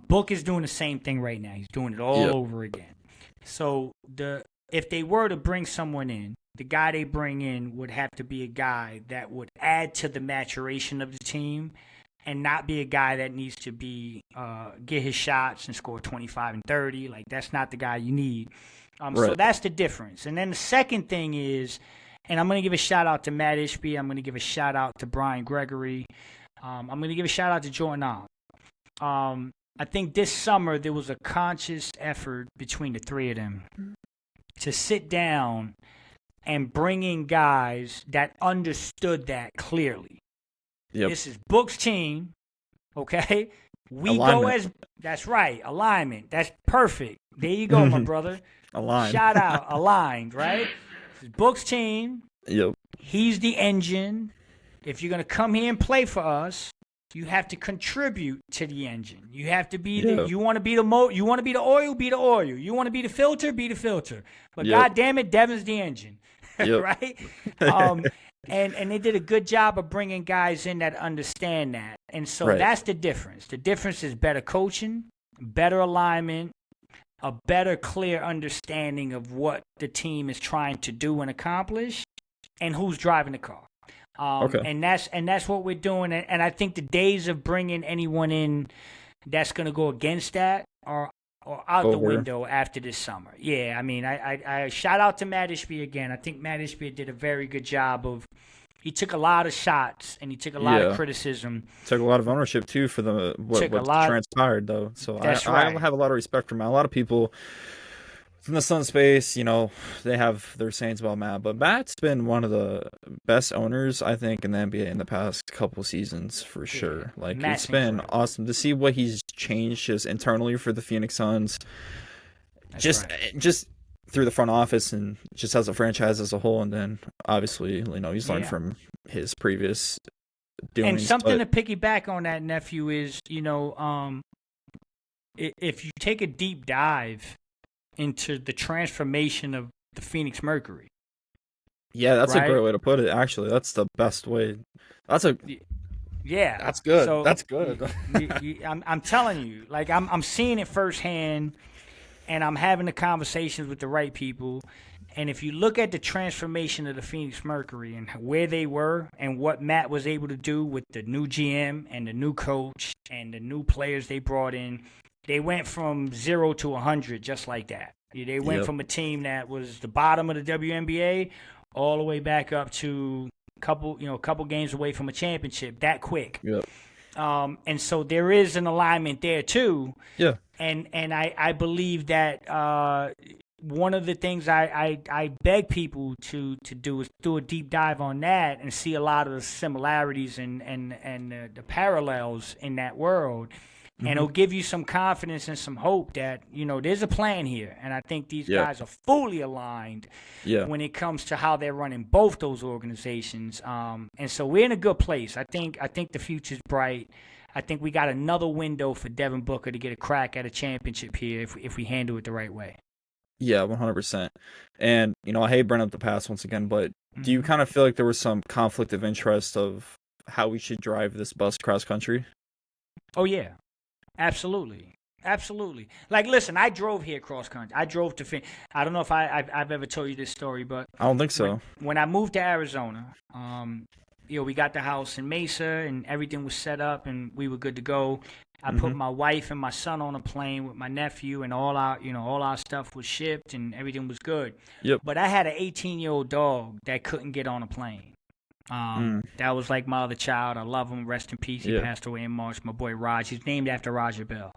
Book is doing the same thing right now. He's doing it all over again. So if they were to bring someone in, the guy they bring in would have to be a guy that would add to the maturation of the team and not be a guy that needs to be get his shots and score 25 and 30. Like, that's not the guy you need. So that's the difference. And then the second thing is, and I'm going to give a shout-out to Matt Ishby. I'm going to give a shout-out to Brian Gregory. I'm going to give a shout-out to Jordan Allen. I think this summer there was a conscious effort between the three of them to sit down and bring in guys that understood that clearly. This is Book's team, okay? That's right, alignment. That's perfect. There you go, my brother.
Aligned.
Shout out, aligned, right? This is Book's team.
Yep.
He's the engine. If you're going to come here and play for us, you have to contribute to the engine. You have to be you want to be you want to be the oil, be the oil. You want to be the filter, be the filter. But God damn it, Devin's the engine. Right? And they did a good job of bringing guys in that understand that. And so that's the difference. The difference is better coaching, better alignment, a better, clear understanding of what the team is trying to do and accomplish, and who's driving the car. And that's what we're doing. And I think the days of bringing anyone in that's going to go against that are out the window after this summer. Yeah, I mean, I shout out to Matt Ishby again. I think Matt Ishby did a very good job of. He took a lot of shots and he took a lot of criticism.
Took a lot of ownership too for what transpired though. So I have a lot of respect for Matt. A lot of people in the Sun space, they have their sayings about Matt, but Matt's been one of the best owners, I think, in the NBA in the past couple seasons for sure. Like, Matt's been awesome to see what he's changed just internally for the Phoenix Suns. Just through the front office and just as a franchise as a whole, and then obviously, he's learned from his previous doings.
And something to piggyback on that, nephew, is if you take a deep dive into the transformation of the Phoenix Mercury.
Yeah, that's a great way to put it. Actually, that's the best way. That's good. So, that's good.
I'm telling you, like I'm seeing it firsthand. And I'm having the conversations with the right people. And if you look at the transformation of the Phoenix Mercury and where they were and what Matt was able to do with the new GM and the new coach and the new players they brought in, they went from 0 to 100 just like that. They went from a team that was the bottom of the WNBA all the way back up to a couple games away from a championship that quick.
Yep.
And so there is an alignment there too.
Yeah.
And I believe that one of the things I beg people to do is do a deep dive on that and see a lot of the similarities and the parallels in that world. Mm-hmm. And it'll give you some confidence and some hope that, there's a plan here. And I think these guys are fully aligned when it comes to how they're running both those organizations. And so we're in a good place. I think the future's bright. I think we got another window for Devin Booker to get a crack at a championship here if we handle it the right way.
Yeah, 100%. And, I hate bringing up the past once again, but do you kind of feel like there was some conflict of interest of how we should drive this bus cross country?
Oh, yeah. Absolutely. Like, listen, I drove here cross country. I drove to Phoenix. I don't know if I've ever told you this story, but
I don't think so.
When I moved to Arizona, we got the house in Mesa and everything was set up and we were good to go. I put my wife and my son on a plane with my nephew and all our stuff was shipped and everything was good.
Yep.
But I had an 18-year-old dog that couldn't get on a plane. That was like my other child. I love him. Rest in peace. He passed away in March. My boy Raj. He's named after Roger Bell.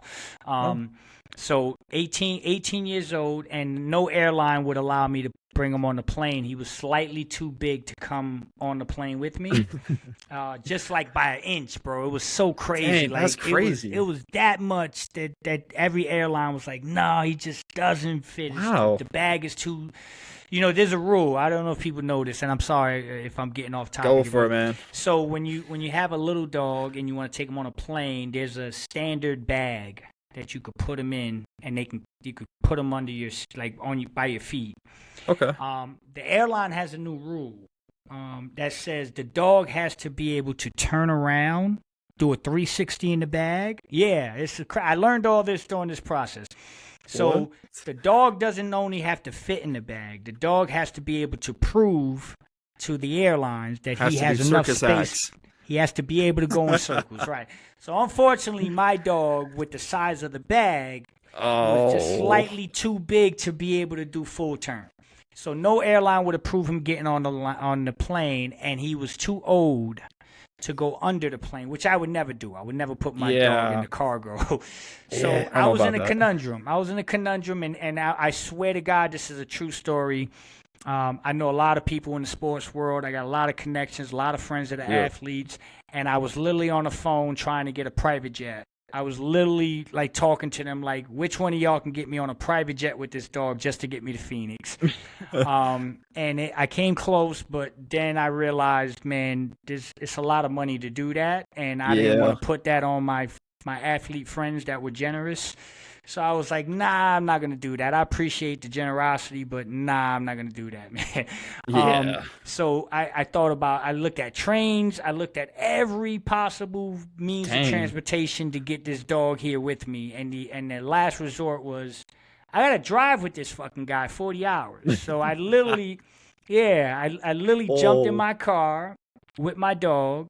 So 18 years old, and no airline would allow me to bring him on the plane. He was slightly too big to come on the plane with me, just like by an inch, bro. It was so crazy.
Dang, that's crazy.
It was that much that every airline was like, no, he just doesn't fit.
Wow.
The bag is too. There's a rule. I don't know if people know this, and I'm sorry if I'm getting off topic.
Go for it, man.
So when you have a little dog and you want to take him on a plane, there's a standard bag that you could put him in, and you could put him under your by your feet.
Okay.
The airline has a new rule that says the dog has to be able to turn around, do a 360 in the bag. Yeah, I learned all this during this process. So
What?
the dog doesn't only have to fit in the bag. The dog has to be able to prove to the airlines that he has enough space.
Acts.
He has to be able to go in circles, right? So unfortunately, my dog, with the size of the bag, was just slightly too big to be able to do full turn. So no airline would approve him getting on the plane, and he was too old to go under the plane, which I would never do. I would never put my dog in the cargo. So I was in a conundrum. And I swear to God, this is a true story. I know a lot of people in the sports world. I got a lot of connections, a lot of friends that are athletes, and I was literally on the phone trying to get a private jet. I was literally like talking to them like, which one of y'all can get me on a private jet with this dog just to get me to Phoenix? I came close, but then I realized, man, it's a lot of money to do that, and I didn't want to put that on my athlete friends that were generous. So I was like, nah, I'm not going to do that. I appreciate the generosity, but nah, I'm not going to do that, man. So I looked at trains. I looked at every possible means of transportation to get this dog here with me. And the last resort was, I got to drive with this fucking guy 40 hours. So I literally, I literally jumped in my car with my dog.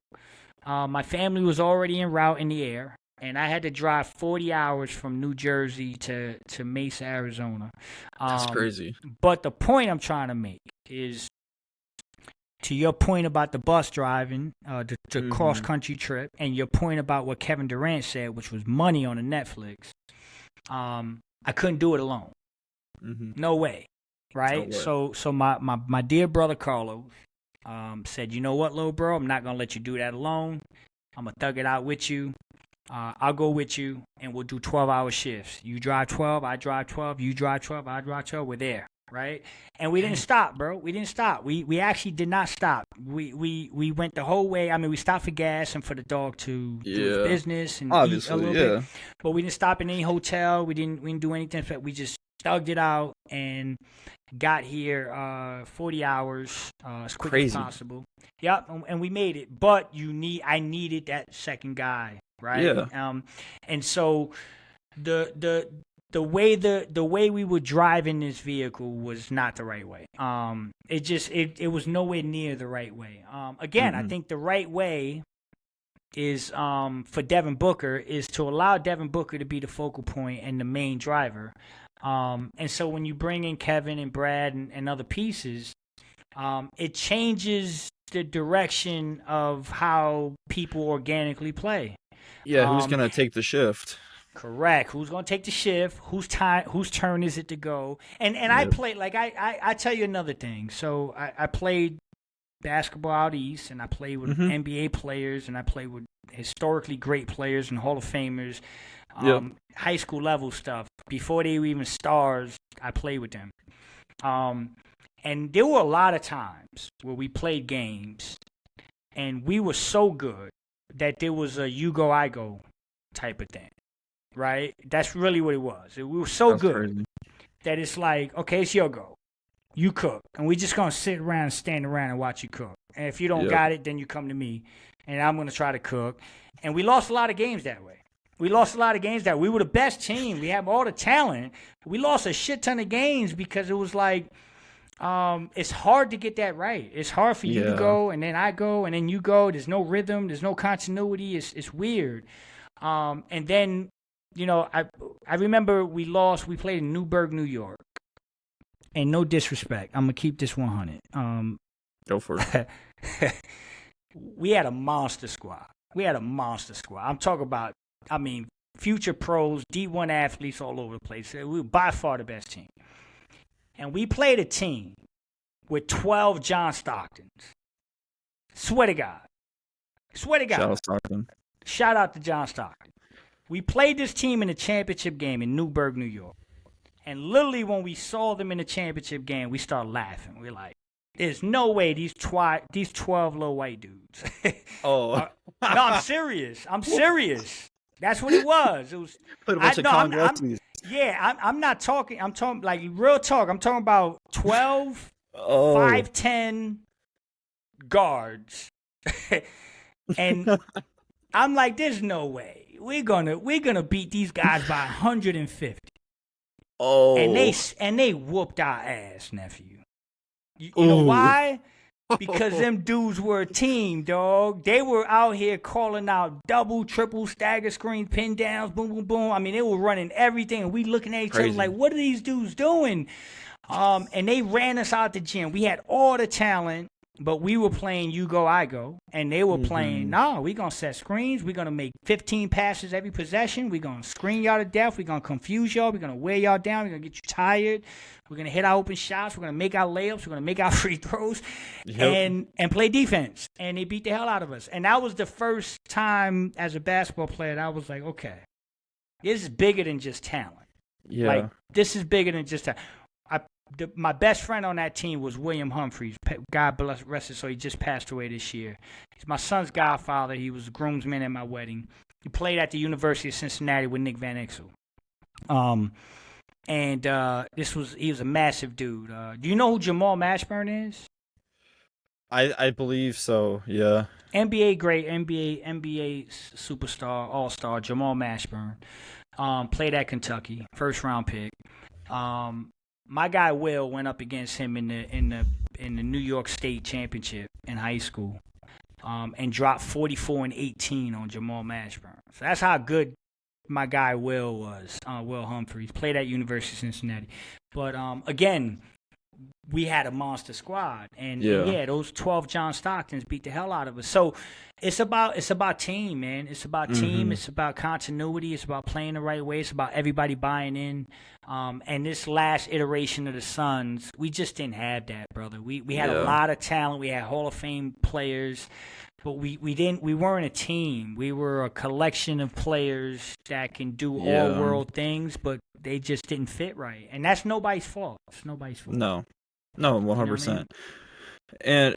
My family was already en route in the air. And I had to drive 40 hours from New Jersey to Mesa, Arizona.
That's crazy.
But the point I'm trying to make is, to your point about the bus driving, the cross-country trip, and your point about what Kevin Durant said, which was money on the Netflix, I couldn't do it alone. No way, right? So my dear brother Carlos said, you know what, little bro, I'm not going to let you do that alone. I'm going to thug it out with you. I'll go with you, and we'll do 12-hour shifts. You drive 12, I drive 12. You drive 12, I drive 12. We're there, right? And we didn't stop, bro. We didn't stop. We actually did not stop. We went the whole way. I mean, we stopped for gas and for the dog to do his business and eat a little bit. But we didn't stop in any hotel. We didn't do anything. We just thugged it out and got here 40 hours as quick as possible. Yep, and we made it. But I needed that second guy. Right.
Yeah.
And so the way we were driving this vehicle was not the right way. It was nowhere near the right way. Again, I think the right way is for Devin Booker is to allow Devin Booker to be the focal point and the main driver. And so when you bring in Kevin and Brad and other pieces, it changes the direction of how people organically play.
Yeah, who's going to take the shift?
Correct. Who's going to take the shift? Whose turn is it to go? And I played, like, I tell you another thing. So I played basketball out east, and I played with NBA players, and I played with historically great players and Hall of Famers, high school level stuff. Before they were even stars, I played with them. And there were a lot of times where we played games, and we were so good that there was a you go, I go type of thing, right? That's really what it was. We were so good that it's like, okay, it's your go. You cook. And we're just going to sit around and stand around and watch you cook. And if you don't got it, then you come to me, and I'm going to try to cook. And we lost a lot of games that way. We were the best team. We have all the talent. We lost a shit ton of games because it was like, it's hard to get that right. It's hard for you to go, and then I go, and then you go. There's no rhythm. There's no continuity. It's weird. And then, I remember we lost. We played in Newburgh, New York. And no disrespect, I'm going to keep this 100.
Go for it.
We had a monster squad. I'm talking about, future pros, D1 athletes all over the place. We were by far the best team. And we played a team with 12 John Stocktons. Swear to God. Swear to God.
Shout out Stockton.
Shout out to John Stockton. We played this team in a championship game in Newburgh, New York. And literally when we saw them in the championship game, we started laughing. We're like, there's no way these 12 little white dudes.
Oh.
No, I'm serious. I'm serious. That's what it was. It was.
Put a bunch of Congress.
I'm not talking. I'm talking like real talk. I'm talking about 12, 5'10" guards, and I'm like, there's no way we're gonna beat these guys by 150.
Oh,
and they whooped our ass, nephew. You know why? Because them dudes were a team, dog. They were out here calling out double, triple, stagger screens, pin downs, boom, boom, boom. I mean, they were running everything, and we looking at each other like, what are these dudes doing? And they ran us out the gym. We had all the talent, but we were playing you go, I go. And they were playing, no, we're going to set screens. We're going to make 15 passes every possession. We're going to screen y'all to death. We're going to confuse y'all. We're going to wear y'all down. We're going to get you tired. We're going to hit our open shots. We're going to make our layups. We're going to make our free throws and play defense. And they beat the hell out of us. And that was the first time as a basketball player that I was like, okay, this is bigger than just talent.
Yeah.
Like, this is bigger than just talent. My best friend on that team was William Humphreys. God bless, rest his soul. He just passed away this year. He's my son's godfather. He was a groomsman at my wedding. He played at the University of Cincinnati with Nick Van Exel. He was a massive dude. Do you know who Jamal Mashburn is?
I believe so. Yeah.
NBA great, NBA superstar, all-star Jamal Mashburn. Played at Kentucky, first round pick. My guy Will went up against him in the New York State Championship in high school, and dropped 44 and 18 on Jamal Mashburn. So that's how good my guy Will was. Will Humphreys played at University of Cincinnati, but again, we had a monster squad, and those 12 John Stocktons beat the hell out of us. So it's about team, man. It's about team. It's about continuity. It's about playing the right way. It's about everybody buying in. And this last iteration of the Suns, we just didn't have that, brother. We had a lot of talent. We had Hall of Fame players, but we weren't a team. We were a collection of players that can do all world things, but they just didn't fit right. And that's nobody's fault. It's nobody's fault.
No, 100%. And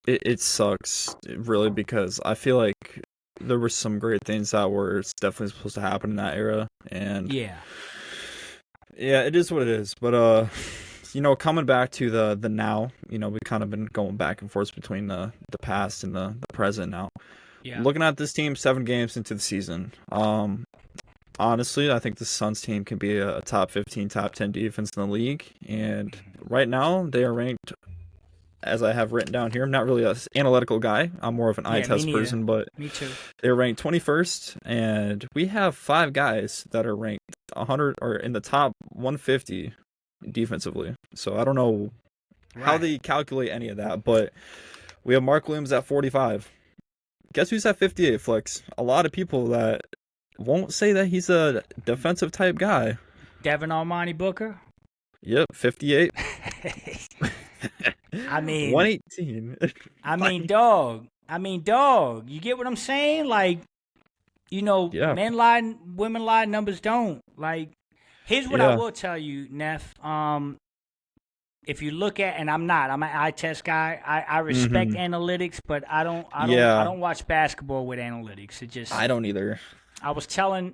it sucks really, because I feel like there were some great things that were definitely supposed to happen in that era, and yeah, it is what it is. But coming back to the now, we've kind of been going back and forth between the past and the present now. Yeah. Looking at this team 7 games into the season, honestly, I think the Suns team can be a top 15, top 10 defense in the league. And right now, they are ranked, as I have written down here. I'm not really an analytical guy. I'm more of an eye test person, but
me too.
They're ranked 21st, and we have 5 guys that are ranked 100 or in the top 150 defensively. So I don't know how they calculate any of that, but we have Mark Williams at 45. Guess who's at 58, Flex? A lot of people that won't say that he's a defensive type guy.
Devin Booker?
Yep, 58.
I mean
118.
I mean, dog. You get what I'm saying? Like, men lie, women lie, numbers don't. Like, here's what I will tell you, Neff. If you look at, and I'm an eye test guy. I respect analytics, but I don't watch basketball with analytics. It just, I
don't either.
I was telling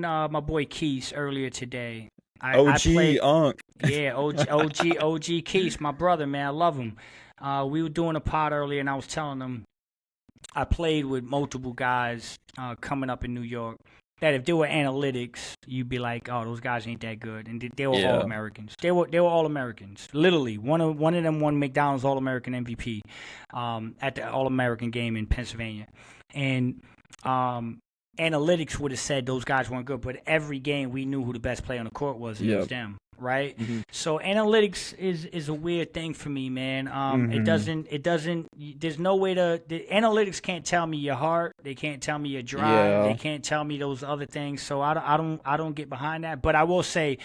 my boy Keith earlier today.
OG Unk.
Yeah, OG 𝐒𝐿, my brother, man. I love him. We were doing a pod earlier, and I was telling him I played with multiple guys coming up in New York that if they were analytics, you'd be like, oh, those guys ain't that good. And they were All-Americans. They were All-Americans. Literally, one of them won McDonald's All-American MVP at the All-American game in Pennsylvania. And analytics would have said those guys weren't good, but every game we knew who the best player on the court was. It was them, right? So analytics is a weird thing for me, man. It doesn't. There's no way to. The analytics can't tell me your heart. They can't tell me your drive. They can't tell me those other things. So I don't get behind that. But I will say,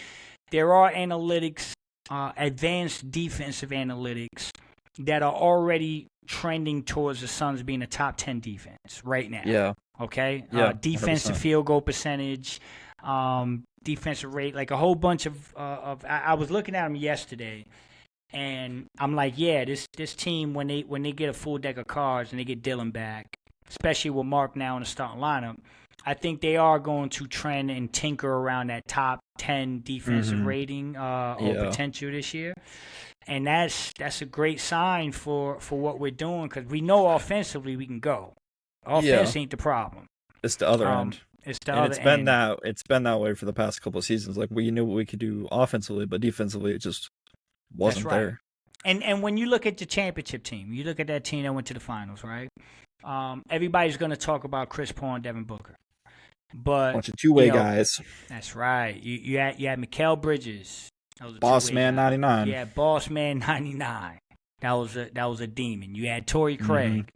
there are analytics advanced defensive analytics that are already trending towards the Suns being a top 10 defense right now.
Yeah.
Okay?
Yeah,
Defensive
100%.
field goal percentage, defensive rate, like a whole bunch of I was looking at them yesterday, and I'm like, yeah, this team, when they get a full deck of cards and they get Dillon back, especially with Mark now in the starting lineup, I think they are going to trend and tinker around that top 10 defensive rating or potential this year. And that's a great sign for what we're doing, because we know offensively we can go. Offense ain't the problem.
It's the other end.
It's the
And
other end.
it's been that way for the past couple of seasons. Like, we knew what we could do offensively, but defensively it just wasn't there.
And when you look at the championship team, you look at that team that went to the finals, right? Everybody's going to talk about Chris Paul and Devin Booker. But
bunch of two-way guys.
That's right. You had Mikal Bridges.
Boss Man 99.
Yeah, Boss Man 99. That was a demon. You had Torrey Craig.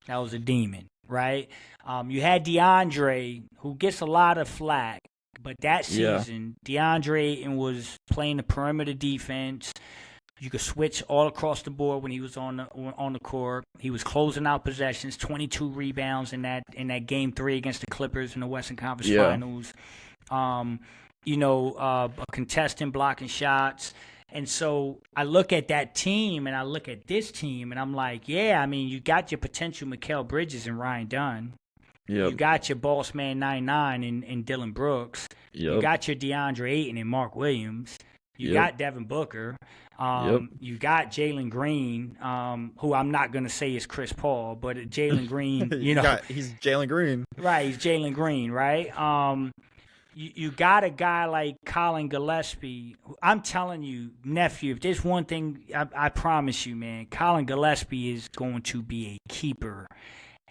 That was a demon, right? You had DeAndre, who gets a lot of flack, but that season, DeAndre Ayton was playing the perimeter defense. You could switch all across the board when he was on the court. He was closing out possessions, 22 rebounds in that Game 3 against the Clippers in the Western Conference Finals. A contestant blocking shots. And so I look at that team and I look at this team and I'm like, yeah, I mean, you got your potential Mikal Bridges and Ryan Dunn. Yep. You got your Boss Man 99 in Dillon Brooks. Yep. You got your DeAndre Ayton and Mark Williams. You got Devin Booker. You got Jalen Green, who I'm not going to say is Chris Paul, but Jalen Green,
he's Jalen Green.
Right, he's Jalen Green, right? You got a guy like 𝐒𝐿𝐼. I'm telling you, nephew, if there's one thing I promise you, man, 𝐒𝐿𝐼 is going to be a keeper.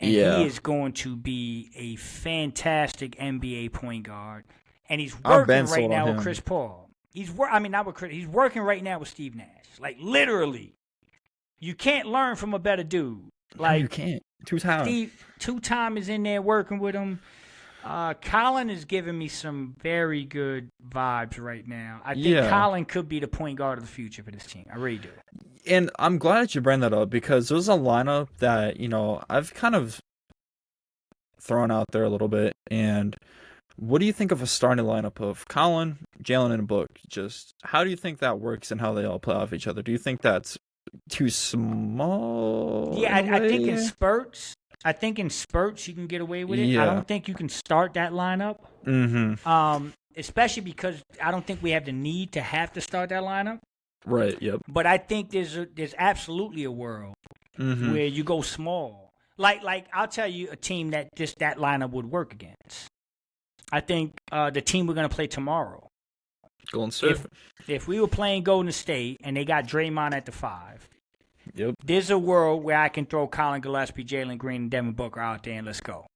And he is going to be a fantastic NBA point guard. And he's working right now with Chris Paul. He's working right now with Steve Nash. Like, literally. You can't learn from a better dude. Like,
no, you can't.
Two-time is in there working with him. Colin is giving me some very good vibes right now. I think Colin could be the point guard of the future for this team. I really do.
And I'm glad that you bring that up, because there's a lineup that, I've kind of thrown out there a little bit. And what do you think of a starting lineup of Colin, Jalen, and Book? Just how do you think that works and how they all play off each other? Do you think that's too small?
Yeah, I think in spurts. I think in spurts you can get away with it. Yeah. I don't think you can start that lineup. Especially because I don't think we have the need to have to start that lineup.
Right. Yep.
But I think there's absolutely a world where you go small. Like I'll tell you a team that that lineup would work against. I think the team we're gonna play tomorrow.
Golden State.
If we were playing Golden State and they got Draymond at the 5.
Yep.
There's a world where I can throw 𝐒𝐿𝐼, Jalen Green, and Devin Booker out there and let's go.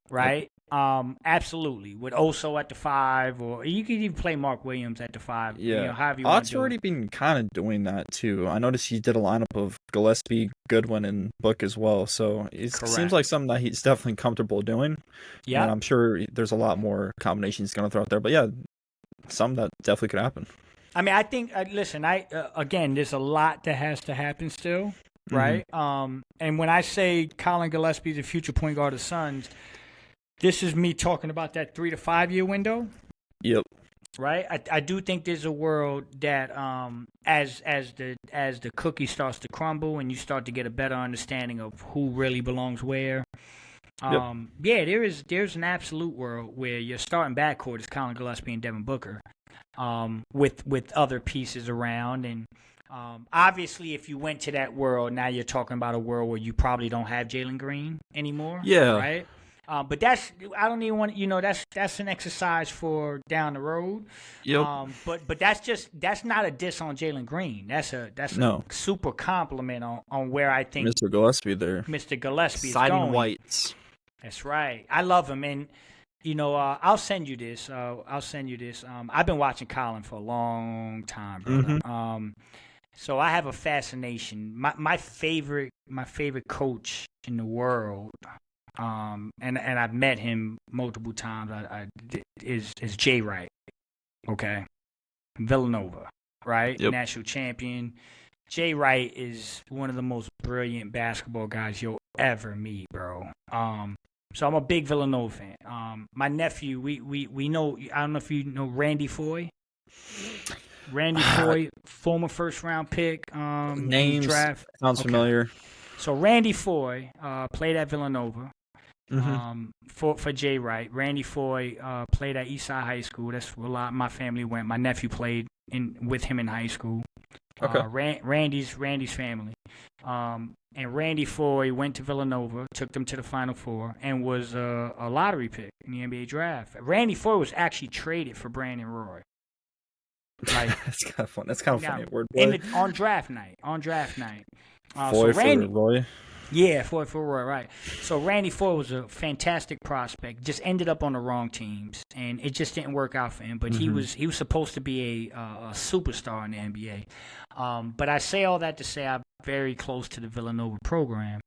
Right? Yep. Absolutely. With Oso at the 5, or you could even play Mark Williams at the 5.
Yeah.
However you want to do
already been kind of doing that too. I noticed he did a lineup of Gillespie, Goodwin, and Book as well. So it seems like something that he's definitely comfortable doing. Yeah. And I'm sure there's a lot more combinations he's going to throw out there. But yeah, some that definitely could happen.
I mean, I think, listen, again, there's a lot that has to happen still, right? And when I say 𝐒𝐿𝐼 is the future point guard of the Suns, this is me talking about that 3 to 5 year window.
Yep.
Right? I do think there's a world that as the cookie starts to crumble and you start to get a better understanding of who really belongs where. There's an absolute world where your starting backcourt is 𝐒𝐿𝐼 and Devin Booker. With other pieces around, and obviously if you went to that world, now you're talking about a world where you probably don't have Jalen Green anymore. Yeah. Right? But I don't even want, that's an exercise for down the road. Yep. But that's not a diss on Jalen Green. That's a super compliment on where I think
Mr. Gillespie there.
Mr. Gillespie is
Siding
going.
whites. That's
right. I love him, and I'll send you this. I've been watching Colin for a long time, brother. So I have a fascination. My favorite coach in the world, and I've met him multiple times. Is Jay Wright, okay, Villanova. right?
Yep.
National champion. Jay Wright is one of the most brilliant basketball guys you'll ever meet, bro. So I'm a big Villanova fan. My nephew, we know. I don't know if you know Randy Foye. Randy Foye, former first-round pick.
Names
draft.
sounds familiar.
So Randy Foye played at Villanova.
Mm-hmm.
For Jay Wright. Randy Foye played at Eastside High School. That's where a lot of my family went. My nephew played with him in high school.
Okay.
Randy's family. And Randy Foye went to Villanova, took them to the Final Four, and was a lottery pick in the NBA draft. Randy Foye was actually traded for Brandon Roy. Like,
that's kind of fun. That's kind of funny wordplay.
On draft night.
Foye for Roy.
Yeah, for Roy, right. So Randy Foye was a fantastic prospect. Just ended up on the wrong teams, and it just didn't work out for him. But he was supposed to be a superstar in the NBA. But I say all that to say I'm very close to the Villanova program.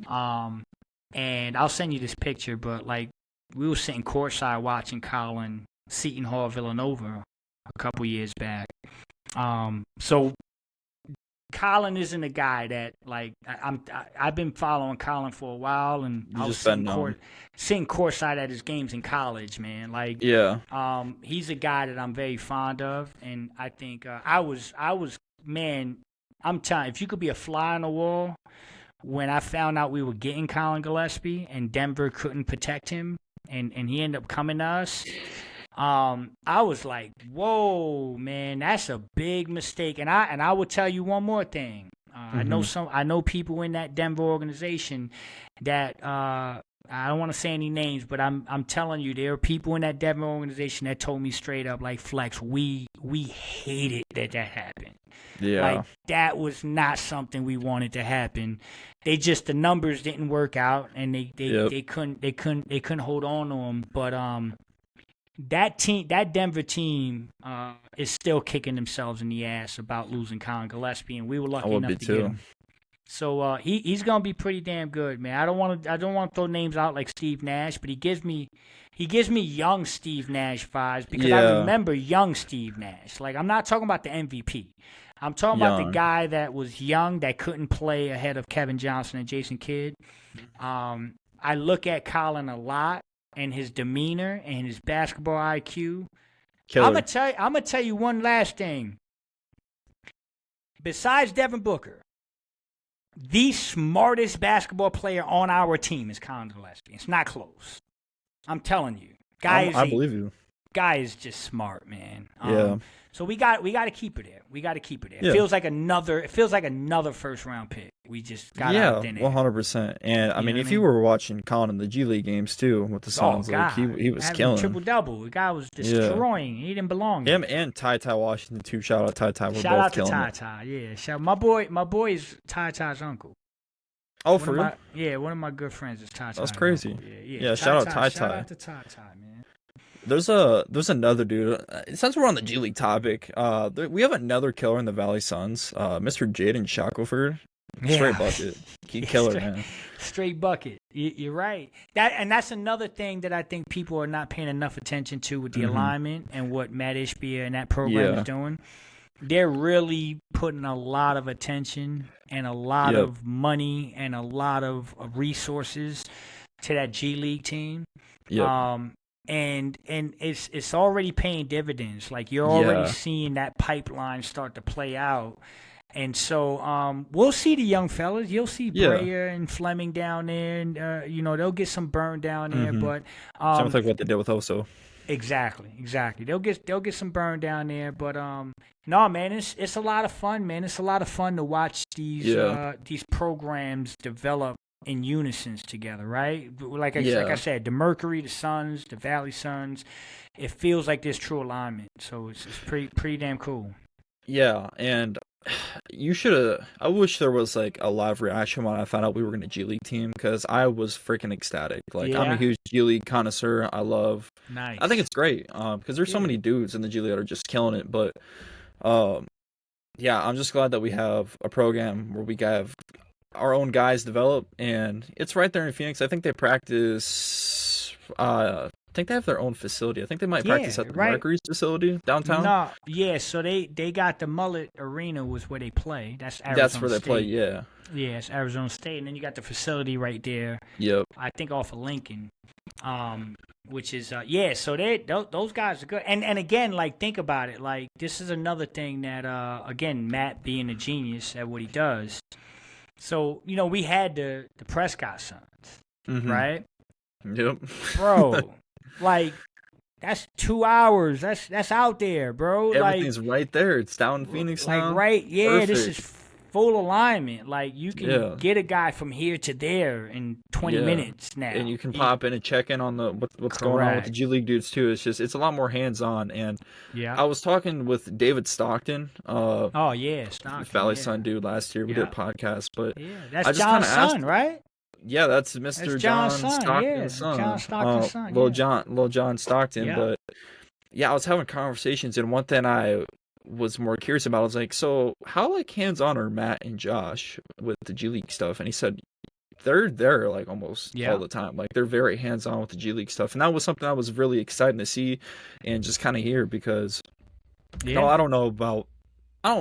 And I'll send you this picture. But like we were sitting courtside watching Colin Seton Hall Villanova a couple years back. So Colin isn't a guy that like I've been following Colin for a while, and I was sitting courtside at his games in college, man. Like, he's a guy that I'm very fond of, and I think I was man. I'm telling you, if you could be a fly on the wall, when I found out we were getting Colin Gillespie and Denver couldn't protect him, and he ended up coming to us. I was like, whoa, man, that's a big mistake. And I will tell you one more thing. I know people in that Denver organization that I don't want to say any names, but I'm telling you, there are people in that Denver organization that told me straight up, like, Flex, we hated that happened.
Yeah.
Like, that was not something we wanted to happen. The numbers didn't work out, and they couldn't hold on to them. But that Denver team is still kicking themselves in the ass about losing Colin Gillespie, and we were lucky enough to get him. So he's gonna be pretty damn good, man. I don't want to throw names out like Steve Nash, but he gives me young Steve Nash vibes because I remember young Steve Nash. Like, I'm not talking about the MVP. I'm talking about the guy that was young that couldn't play ahead of Kevin Johnson and Jason Kidd. I look at Colin a lot, and his demeanor and his basketball IQ. I'm gonna tell you one last thing. Besides Devin Booker, the smartest basketball player on our team is Colin Gillespie. It's not close. I'm telling you,
I believe you.
Guy is just smart, man.
Yeah.
So we got to keep it there.
Yeah.
It feels like another first round pick. We just got out there.
100%. And I mean, if you were watching Colin in the G League games too with the Suns, like he was killing.
Triple double. The guy was destroying. He didn't belong.
Him and Ty Washington too. Shout out Ty. We're
Shout
both killing.
Shout out to Ty. Yeah. Shout my boy is Ty's uncle.
Oh, for real?
Yeah, one of my good friends is Ty.
That's crazy.
Yeah.
Shout out Ty.
Shout out to Ty, man.
There's another dude. Since we're on the G League topic, we have another killer in the Valley Suns, Mr. Jaden Shackelford. Straight bucket. Killer, man.
Straight bucket. You're right. That's another thing that I think people are not paying enough attention to with the alignment and what Matt Ishbia and that program is doing. They're really putting a lot of attention and a lot of money and a lot of resources to that G League team. Yep. And it's already paying dividends. Like, you're already seeing that pipeline start to play out. And so we'll see the young fellas. You'll see Breyer and Fleming down there, and they'll get some burn down there. But
something like what they did with Oso.
Exactly. They'll get some burn down there. But no, man, it's a lot of fun, man. It's a lot of fun to watch these programs develop in unison together, right? Like I said, the Mercury, the Suns, the Valley Suns, it feels like there's true alignment. So it's pretty damn cool.
Yeah, and I wish there was like a live reaction when I found out we were going to G League team, because I was freaking ecstatic. Like, I'm a huge G League connoisseur. I think it's great because there's so many dudes in the G League that are just killing it. But I'm just glad that we have a program where we have our own guys develop, and it's right there in Phoenix. I think they practice I think they have their own facility. I think they might
Yeah,
practice at the
right.
Mercury's facility downtown.
No, yeah. So they got the Mullet Arena was where they play. That's Arizona
That's where they
State.
play. Yeah.
Yeah, it's Arizona State, and then you got the facility right there.
Yep.
I think off of Lincoln, which is yeah. So those guys are good. And again, like think about it. Like this is another thing that again Matt being a genius at what he does. So we had the Prescott sons, right?
Yep.
Bro, like that's 2 hours. That's out there, bro.
Everything's right there. It's down in Phoenix now.
Like right, yeah.
Perfect.
This is full alignment. Like you can get a guy from here to there in 20 minutes now,
and you can pop in and check in on the what's going on with the G League dudes too. It's a lot more hands on. And I was talking with David Stockton.
Stockton,
Valley Sun dude last year. We did a podcast, but
that's John's son, right?
Yeah, that's Mr. John Stockton's son.
John Stockton's son.
Little John Stockton.
Yeah.
But I was having conversations, and one thing I was more curious about, I was like, so how like hands on are Matt and Josh with the G League stuff? And he said they're there like almost all the time. Like they're very hands on with the G League stuff. And that was something I was really excited to see and just kind of hear because I don't know about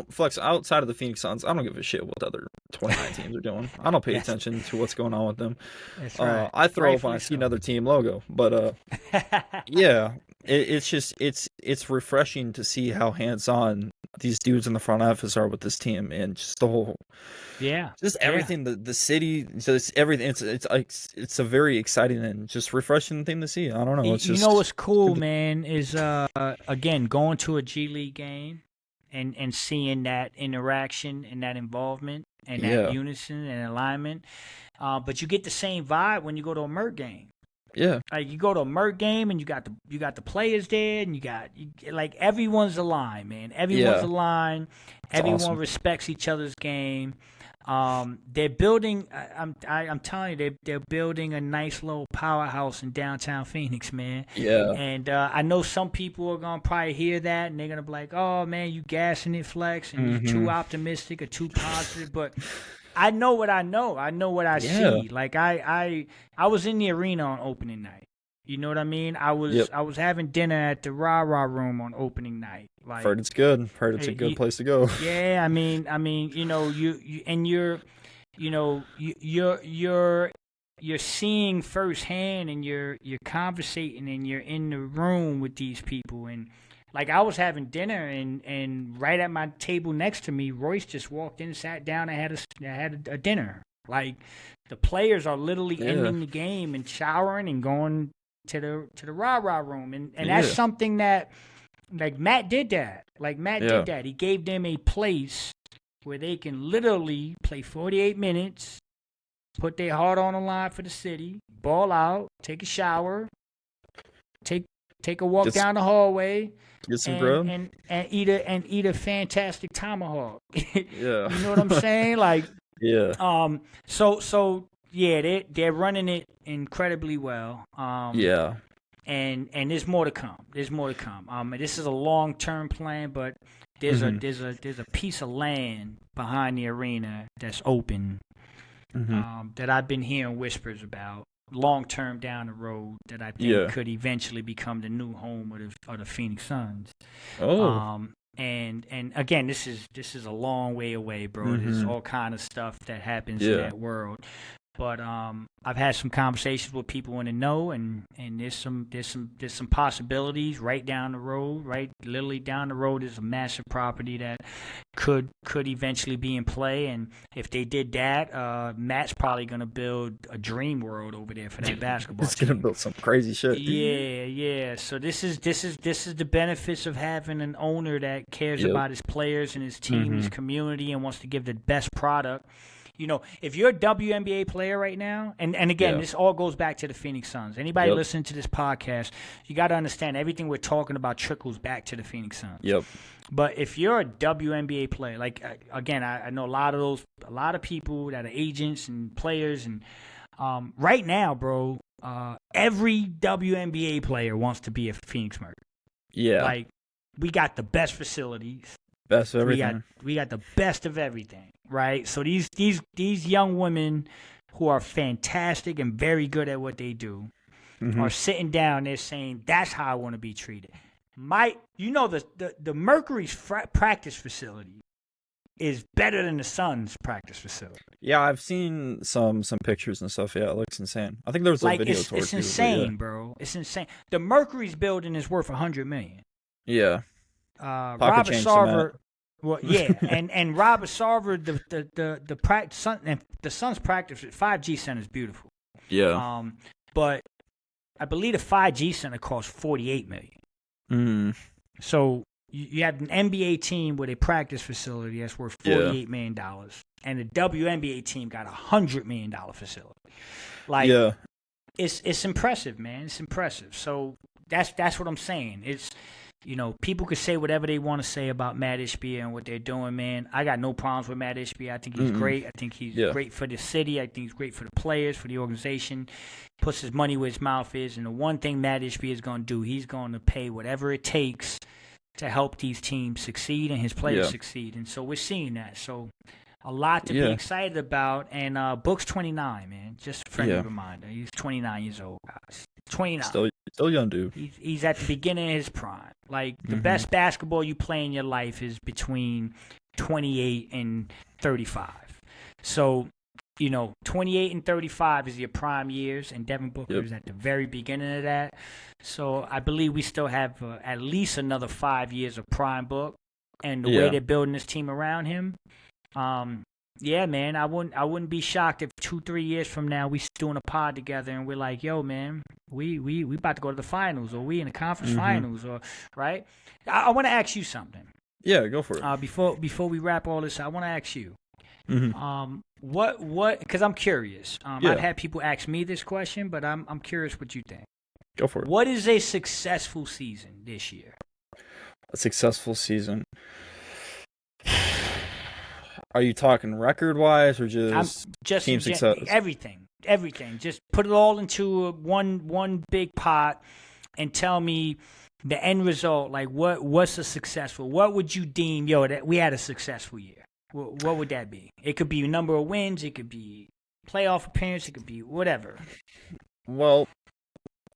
Flex outside of the Phoenix Suns. I don't give a shit what the other 29 teams are doing. I don't pay attention to what's going on with them.
That's right.
I throw up when I see another team logo, but it's just it's refreshing to see how hands on these dudes in the front office are with this team and just the whole just everything the city, just everything. It's a very exciting and just refreshing thing to see. I don't know. It's just
what's cool, man, is again going to a G League game. And seeing that interaction and that involvement and that unison and alignment, but you get the same vibe when you go to a Merc game.
Yeah,
like you go to a Merc game and you got the players there and you got like everyone's aligned, man. Everyone's aligned. Everyone awesome. Respects each other's game. They're building. I'm telling you, they're building a nice little powerhouse in downtown Phoenix, man.
Yeah.
And I know some people are gonna probably hear that and they're gonna be like, "Oh man, you gassing it, Flex, and you're too optimistic or too positive." But I know what I know. I know what I see. Like I was in the arena on opening night. You know what I mean? I was having dinner at the Rah Rah Room on opening night. Like,
heard it's good. Heard it's a good place to go.
Yeah, I mean, you're seeing firsthand, and you're conversating, and you're in the room with these people, and like I was having dinner, and right at my table next to me, Royce just walked in, sat down, and had a dinner. Like the players are literally ending the game and showering and going to the Rah Rah Room, and that's something that. Like Matt did that. Did that. He gave them a place where they can literally play 48 minutes, put their heart on the line for the city, ball out, take a shower, take a walk down the hallway,
get some grub,
and eat a fantastic tomahawk.
Yeah,
you know what I'm saying? Like, So they're running it incredibly well. And there's more to come. This is a long-term plan, but there's a piece of land behind the arena that's open that I've been hearing whispers about long-term down the road that I think could eventually become the new home of the Phoenix Suns. And again, this is a long way away, bro. There's all kind of stuff that happens in that world. But I've had some conversations with people in the know, and there's some possibilities right down the road. Right, literally down the road is a massive property that could eventually be in play. And if they did that, Matt's probably gonna build a dream world over there for that basketball.
He's gonna build some crazy shit.
Yeah. So this is the benefits of having an owner that cares about his players and his team, his community, and wants to give the best product. You know, if you're a WNBA player right now, and again, this all goes back to the Phoenix Suns. Anybody listening to this podcast, you got to understand everything we're talking about trickles back to the Phoenix Suns.
Yep.
But if you're a WNBA player, like again, I know a lot of people that are agents and players, and right now, bro, every WNBA player wants to be a Phoenix Merc.
Yeah.
Like we got the best facilities.
Best of everything.
We got the best of everything, right? So these young women who are fantastic and very good at what they do, are sitting down there saying, that's how I want to be treated. The Mercury's practice facility is better than the Suns' practice facility.
Yeah, I've seen some pictures and stuff. Yeah, it looks insane. I think there was a video tour.
It's insane, bro. It's insane. The Mercury's building is worth $100 million.
Yeah.
Robert Sarver. Well, yeah, and Robert Sarver, the Suns practice 5G Center is beautiful.
Yeah.
But I believe the 5G Center costs $48 million. So you have an NBA team with a practice facility that's worth $48 million, and the WNBA team got a $100 million facility. Like,
yeah,
it's impressive, man. It's impressive. So that's what I'm saying. It's, people could say whatever they want to say about Matt Ishbia and what they're doing, man. I got no problems with Matt Ishbia. I think he's great. I think he's great for the city. I think he's great for the players, for the organization. Puts his money where his mouth is. And the one thing Matt Ishbia is going to do, he's going to pay whatever it takes to help these teams succeed and his players succeed. And so we're seeing that. So a lot to be excited about. And Book's 29, man. Just a friendly reminder. He's 29 years old, guys. 29.
Still young dude.
He's at the beginning of his prime. Like, the best basketball you play in your life is between 28 and 35. So, 28 and 35 is your prime years, and Devin Booker is at the very beginning of that. So I believe we still have at least another 5 years of prime Book, and the way they're building this team around him. Yeah, man, I wouldn't be shocked if 2-3 years from now we doing a pod together and we're like, yo, man, we about to go to the finals, or we in the conference finals, or right. I want to ask you something.
Yeah, go for it.
Before we wrap all this, I want to ask you. What? Because I'm curious. I've had people ask me this question, but I'm curious what you think.
Go for it.
What is a successful season this year?
A successful season. Are you talking record-wise or just team success?
Everything. Just put it all into one big pot and tell me the end result. Like, what's a successful? What would you deem, that we had a successful year? What would that be? It could be a number of wins. It could be playoff appearance. It could be whatever.
Well,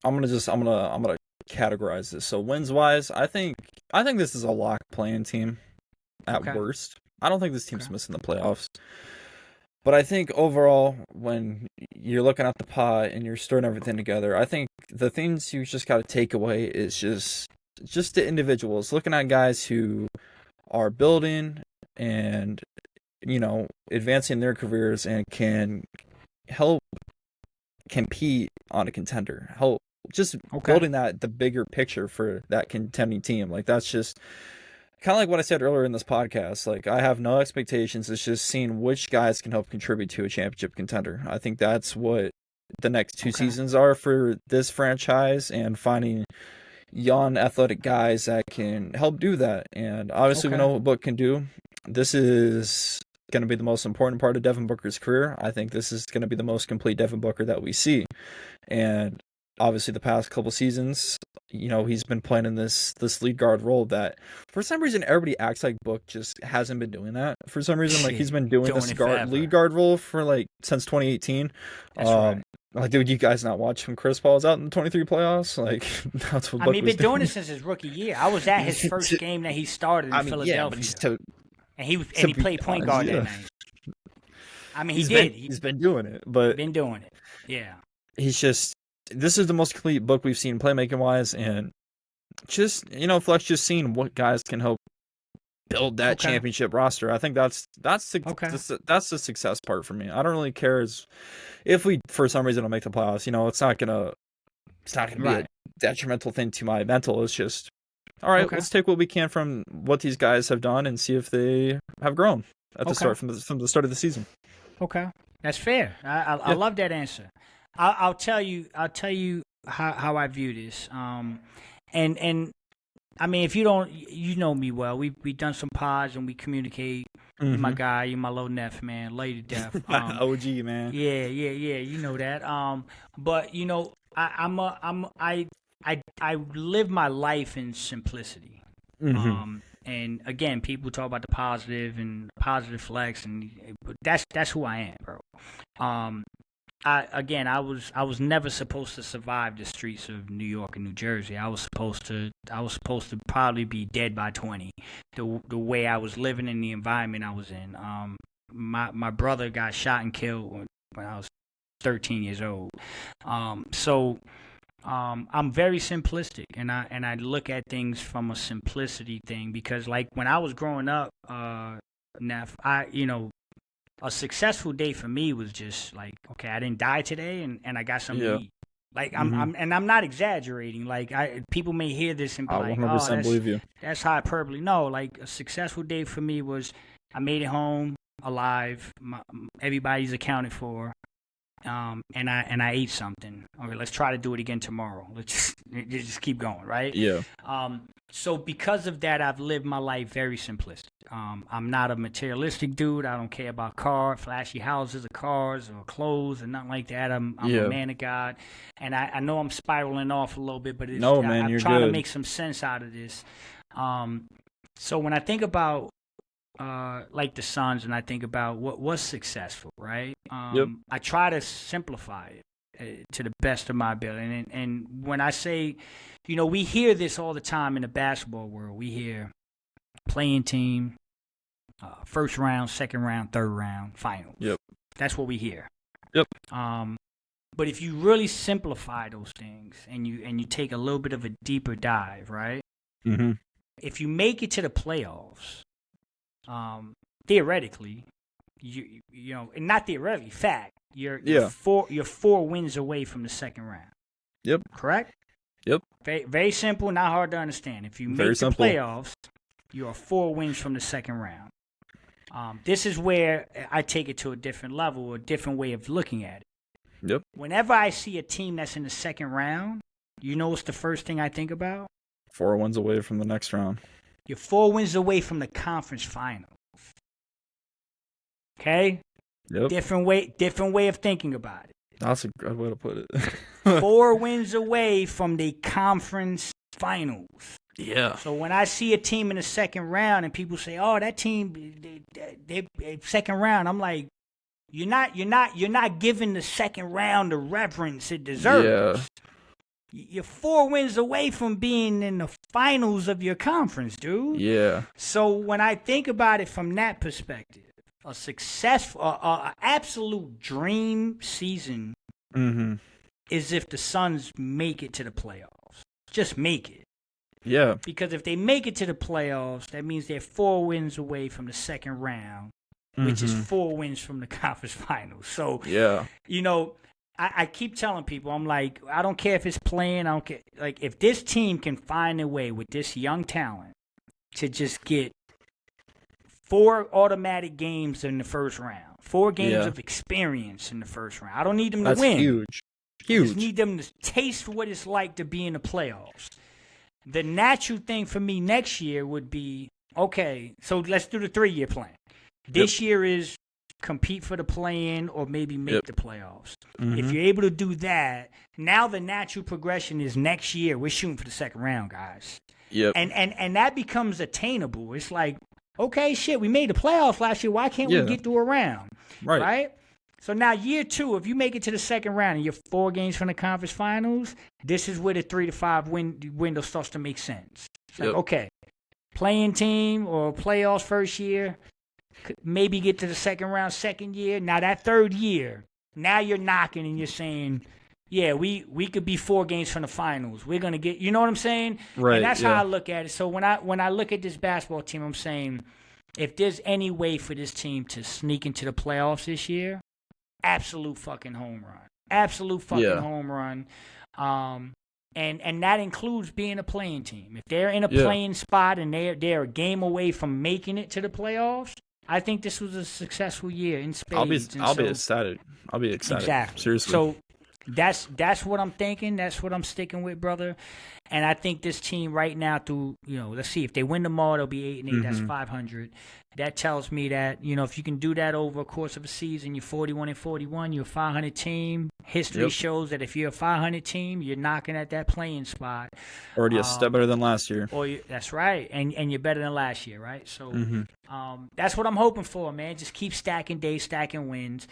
I'm gonna categorize this. So wins-wise, I think this is a lock playing team at worst. I don't think this team's missing the playoffs. But I think overall, when you're looking at the pot and you're stirring everything together, I think the things you just got to take away is just the individuals. Looking at guys who are building and, advancing their careers and can help compete on a contender. Help building the bigger picture for that contending team. Like, that's just kind of like what I said earlier in this podcast. Like, I have no expectations. It's just seeing which guys can help contribute to a championship contender. I think that's what the next two seasons are for this franchise, and finding young athletic guys that can help do that. And obviously we know what Book can do. This is going to be the most important part of Devin Booker's career. I think this is going to be the most complete Devin Booker that we see. And obviously the past couple seasons, he's been playing in this lead guard role that for some reason everybody acts like Book just hasn't been doing that. For some reason, like, he's been doing this lead guard role for since 2018.
That's right.
Like, dude, you guys not watch when Chris Paul was out in the 23 playoffs? Like, that's what Book
he's been doing it since his rookie year. I was at his first game that he started in Philadelphia.
Yeah,
and he played point guard that night.
He's been doing it, but
Yeah.
He's just, this is the most complete Book we've seen playmaking wise, and just Flex just seeing what guys can help build that championship roster. I think that's the success part for me. I don't really care if we for some reason don't make the playoffs. It's not gonna be a detrimental thing to my mental. It's just, all right, let's take what we can from what these guys have done and see if they have grown at the start from the start of the season. Okay,
that's fair. I love that answer. I'll tell you how I view this. And I mean, if you don't, you know me well. We've done some pods and we communicate. You're my guy. You're my little nephew, man. Love you to death.
OG, man.
Yeah. You know that. But I live my life in simplicity. And again, people talk about the positive and positive flex, but that's who I am, bro. I was never supposed to survive the streets of New York and New Jersey. I was supposed to probably be dead by 20. The way I was living in the environment I was in. My brother got shot and killed when I was 13 years old. So I'm very simplistic, and I look at things from a simplicity thing, because like when I was growing up, Neff, a successful day for me was just like, okay, I didn't die today, and I got something to eat. Like I'm not exaggerating. Like people may hear this and be like,
100% believe you.
That's hyperbole. No, like a successful day for me was I made it home alive. Everybody's accounted for. And I ate something. Okay, let's try to do it again tomorrow. Let's just keep going, right?
Yeah.
So because of that, I've lived my life very simplistic. I'm not a materialistic dude. I don't care about flashy houses or cars or clothes or nothing like that. I'm a man of God, and I know I'm spiraling off a little bit, but I'm trying to make some sense out of this. So when I think about like the Suns, and I think about what was successful, right? I try to simplify it to the best of my ability. And when I say, we hear this all the time in the basketball world. We hear playing team, first round, second round, third round, finals.
Yep.
That's what we hear.
Yep.
But if you really simplify those things and you take a little bit of a deeper dive, right?
Mm-hmm.
If you make it to the playoffs, theoretically, and not theoretically, fact, you're 4 wins away from the second round.
Yep.
Correct?
Yep.
Very, very simple, not hard to understand. If you make the playoffs, you are 4 wins from the second round. This is where I take it to a different level, a different way of looking at it.
Yep.
Whenever I see a team that's in the second round, what's the first thing I think about?
4 wins away from the next round.
You're 4 wins away from the conference finals. Okay?
Yep.
Different way of thinking about it.
That's a good way to put it.
4 wins away from the conference finals.
Yeah.
So when I see a team in the second round and people say, "Oh, that team, they second round," I'm like, you're not giving the second round the reverence it deserves. Yeah. You're 4 wins away from being in the finals of your conference, dude.
Yeah.
So when I think about it from that perspective, a successful, absolute dream season is if the Suns make it to the playoffs. Just make it.
Yeah.
Because if they make it to the playoffs, that means they're 4 wins away from the second round, which is 4 wins from the conference finals. So, I keep telling people, I'm like, I don't care if it's playing. I don't care. Like, if this team can find a way with this young talent to just get 4 automatic games in the first round, 4 games of experience in the first round. I don't need them to win.
Huge.
I just need them to taste what it's like to be in the playoffs. The natural thing for me next year would be, okay, so let's do the 3-year plan. This year is compete for the play-in or maybe make the playoffs. If you're able to do that, now the natural progression is next year we're shooting for the second round, guys.
Yep.
And that becomes attainable. It's like, okay, shit, we made the playoffs last year. Why can't we get through a round? Right? So now year 2, if you make it to the second round and you're 4 games from the conference finals, this is where the 3 to 5 window starts to make sense. It's like, okay, playing team or playoffs first year, maybe get to the second round second year. Now that third year, now you're knocking and you're saying, yeah, we could be 4 games from the finals. We're gonna get, you know what I'm saying?
Right.
And that's how I look at it. So when I look at this basketball team, I'm saying, if there's any way for this team to sneak into the playoffs this year, absolute fucking home run. Absolute fucking home run. And that includes being a playing team. If they're in a playing spot and they're a game away from making it to the playoffs, I think this was a successful year in spades.
I'll be excited. I'll be excited.
Exactly.
Seriously.
So that's what I'm thinking. That's what I'm sticking with, brother. And I think this team right now, through let's see, if they win tomorrow, they'll be 8-8. That's 500. That tells me that if you can do that over a course of a season, you're 41-41. You're a 500 team. History shows that if you're a 500 team, you're knocking at that playing spot.
Already a step better than last year.
That's right, and you're better than last year, right? So That's what I'm hoping for, man. Just keep stacking days, stacking wins.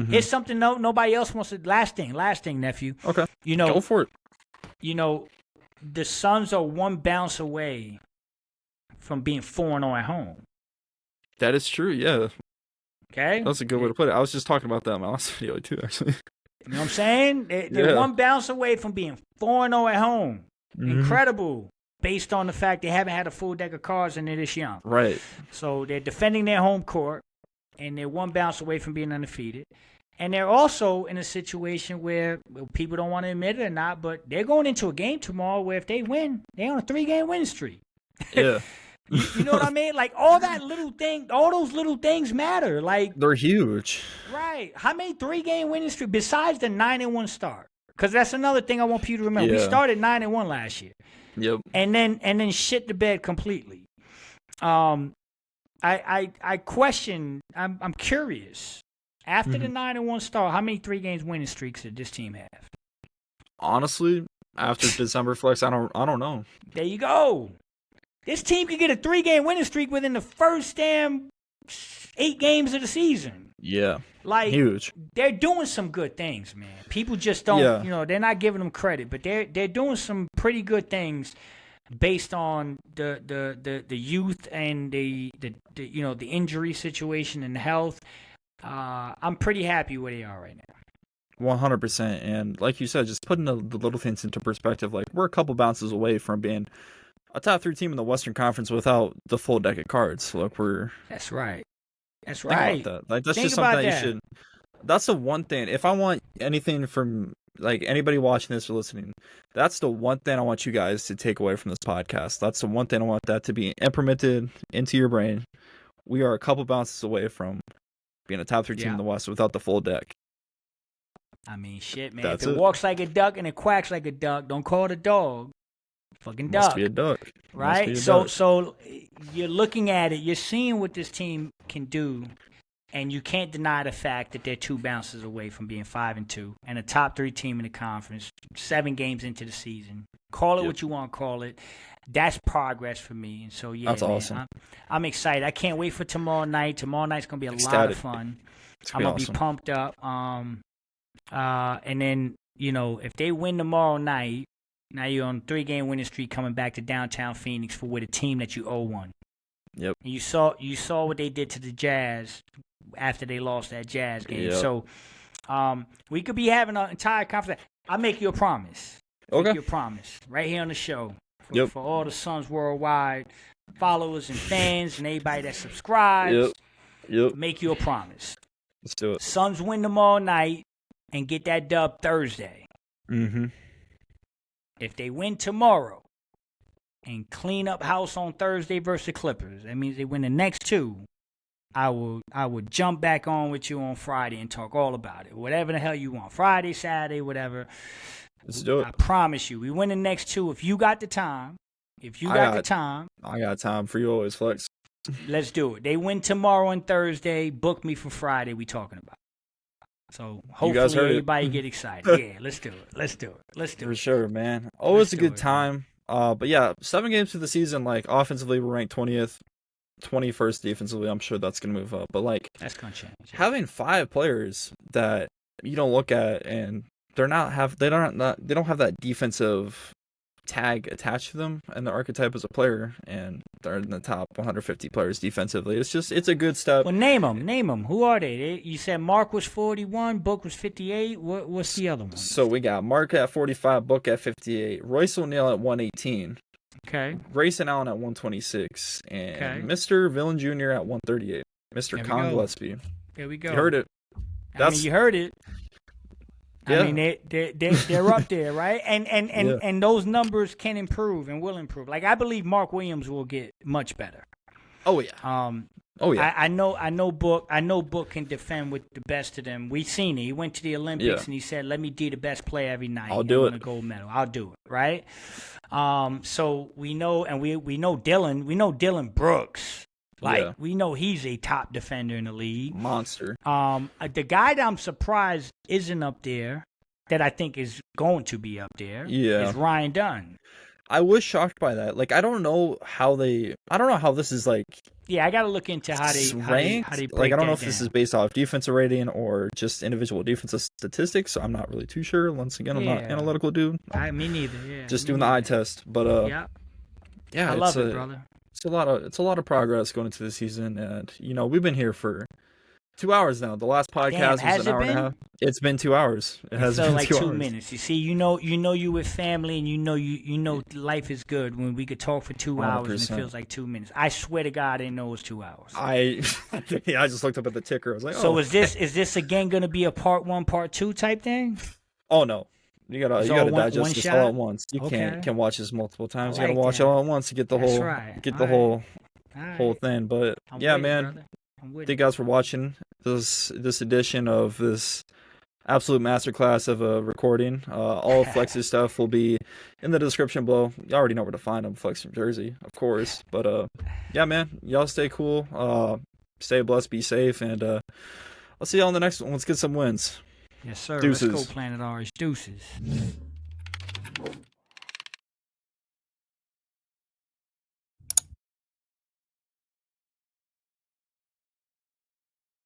Here's something nobody else wants to. Last thing, nephew.
Okay. Go for it.
The Suns are one bounce away from being 4-0 at home.
That is true, yeah.
Okay?
That's a good way to put it. I was just talking about that in my last video, too, actually.
You know what I'm saying? They're one bounce away from being 4-0 at home. Incredible. Based on the fact they haven't had a full deck of cards and they're this young.
Right.
So they're defending their home court, and they're one bounce away from being undefeated. And they're also in a situation where people don't want to admit it or not, but they're going into a game tomorrow where if they win, they're on a 3-game winning streak.
Yeah.
You know what I mean? Like all those little things matter. Like
they're huge.
Right. How many 3-game winning streak besides the 9-1 start? Because that's another thing I want people to remember. We started 9-1 last year.
Yep.
And then shit the bed completely. I question. I'm curious. After the 9-1 start, how many 3-games winning streaks did this team have?
Honestly, after December flex, I don't know.
There you go. This team could get a 3-game winning streak within the first damn 8 games of the season.
Yeah.
Like
huge.
They're doing some good things, man. People just don't, they're not giving them credit, but they're doing some pretty good things based on the youth and the injury situation and the health. I'm pretty happy where they are right now.
100%. And like you said, just putting the little things into perspective, like we're a couple bounces away from being a top 3 team in the Western Conference without the full deck of cards. Look,
That's right. That's
think
right.
about that. Like that's just something that you should. That's the one thing. If I want anything from like anybody watching this or listening, that's the one thing I want you guys to take away from this podcast. That's the one thing I want that to be implemented into your brain. We are a couple bounces away from being a top 3 team in the West without the full deck.
I mean, shit, man.
That's
if it walks like a duck and it quacks like a duck, don't call it a dog. Fucking duck.
Must be a duck.
Right? So you're looking at it, you're seeing what this team can do, and you can't deny the fact that they're 2 bounces away from being 5-2 and a top 3 team in the conference, 7 games into the season. Call it what you want to call it. That's progress for me. And so,
that's awesome.
I'm excited. I can't wait for tomorrow night. Tomorrow night's going to be a lot of fun. I'm going to be pumped up. And then, if they win tomorrow night, now you're on a 3-game winning streak coming back to downtown Phoenix with a team that you owe one.
Yep.
And you saw what they did to the Jazz after they lost that Jazz game.
Yep.
So we could be having an entire conference. I'll make you a promise.
Okay.
Make you a promise right here on the show for all the Suns worldwide followers and fans and everybody that subscribes.
Yep.
Make you a promise.
Let's do it.
Suns win tomorrow night and get that dub Thursday.
Mm-hmm.
If they win tomorrow and clean up house on Thursday versus the Clippers, that means they win the next 2. I would jump back on with you on Friday and talk all about it. Whatever the hell you want. Friday, Saturday, whatever.
Let's do it.
I promise you. We win the next 2 if you got the time.
I got time for you always, Flex.
Let's do it. They win tomorrow and Thursday. Book me for Friday. We talking about. So hopefully everybody get excited. Yeah, let's do it.
For sure, man. Always a good time. But yeah, 7 games through the season, like offensively we're ranked 20th, 21st defensively. I'm sure that's gonna move up. But like
that's gonna change.
Having 5 players that you don't look at and they don't have that defensive tag attached to them and the archetype as a player, and they're in the top 150 players defensively. It's a good step.
Well, name them. Who are they? You said Mark was 41, Book was 58. What's the other one?
So we got Mark at 45, Book at 58, Royce O'Neal at 118.
Okay.
Grayson Allen at 126, and Mr. Villain Jr. at 138. Mr. 𝐒𝐿𝐒.
There we go.
You heard it.
You heard it.
Yeah.
I mean, they're up there, right? And those numbers can improve and will improve. Like I believe Mark Williams will get much better.
Oh yeah.
I know Book can defend with the best of them. We've seen it. He went to the Olympics and he said, "Let me be the best player every night.
I'll do it.
Win a gold medal. I'll do it." Right. So we know, and we know Dylan. We know Dylan Brooks. We know he's a top defender in the league.
Monster.
The guy that I'm surprised isn't up there, that I think is going to be up there, is Ryan Dunn.
I was shocked by that. Like, I don't know how this is like
Yeah, I got to look into how they
ranked.
break
Like, I don't know if
that
this
down.
is based off defensive rating or just individual defensive statistics. So I'm not really too sure. Once again, I'm not
Yeah.
analytical dude.
Me neither. Yeah.
Just
me
doing the
neither.
eye test. But
Yeah,
yeah,
I love it, brother.
it's a lot of progress going into the season, and we've been here for 2 hours now. The last
Damn,
podcast was
has
an
it
hour and a
been?
half. It's been 2 hours. It has
felt
been
like
2 hours.
2 minutes. You see, you with family, and you know life is good when we could talk for 2 hours and it
100%.
feels like 2 minutes. I swear to God, I didn't know it was 2 hours.
I just looked up at the ticker. I was like,
So
oh.
is this again gonna be a part 1, part 2 type thing?
Oh no. You gotta
It's all one
digest this
shot?
all at once. You
Okay.
can't watch this multiple times.
I
You gotta
like
watch
that.
it all at once to get the
That's
whole
right.
get
All
the
right.
whole
All right.
thing. But
I'm
yeah,
with it,
man.
brother. I'm with
Thank
it.
you guys for watching this edition of this absolute masterclass of a recording. All of Flex's stuff will be in the description below. You already know where to find him, Flex from Jersey, of course. But yeah, man, y'all stay cool. Stay blessed, be safe, and I'll see y'all on the next one. Let's get some wins.
Yes, sir.
Deuces.
Let's go, Planet Orange. Deuces.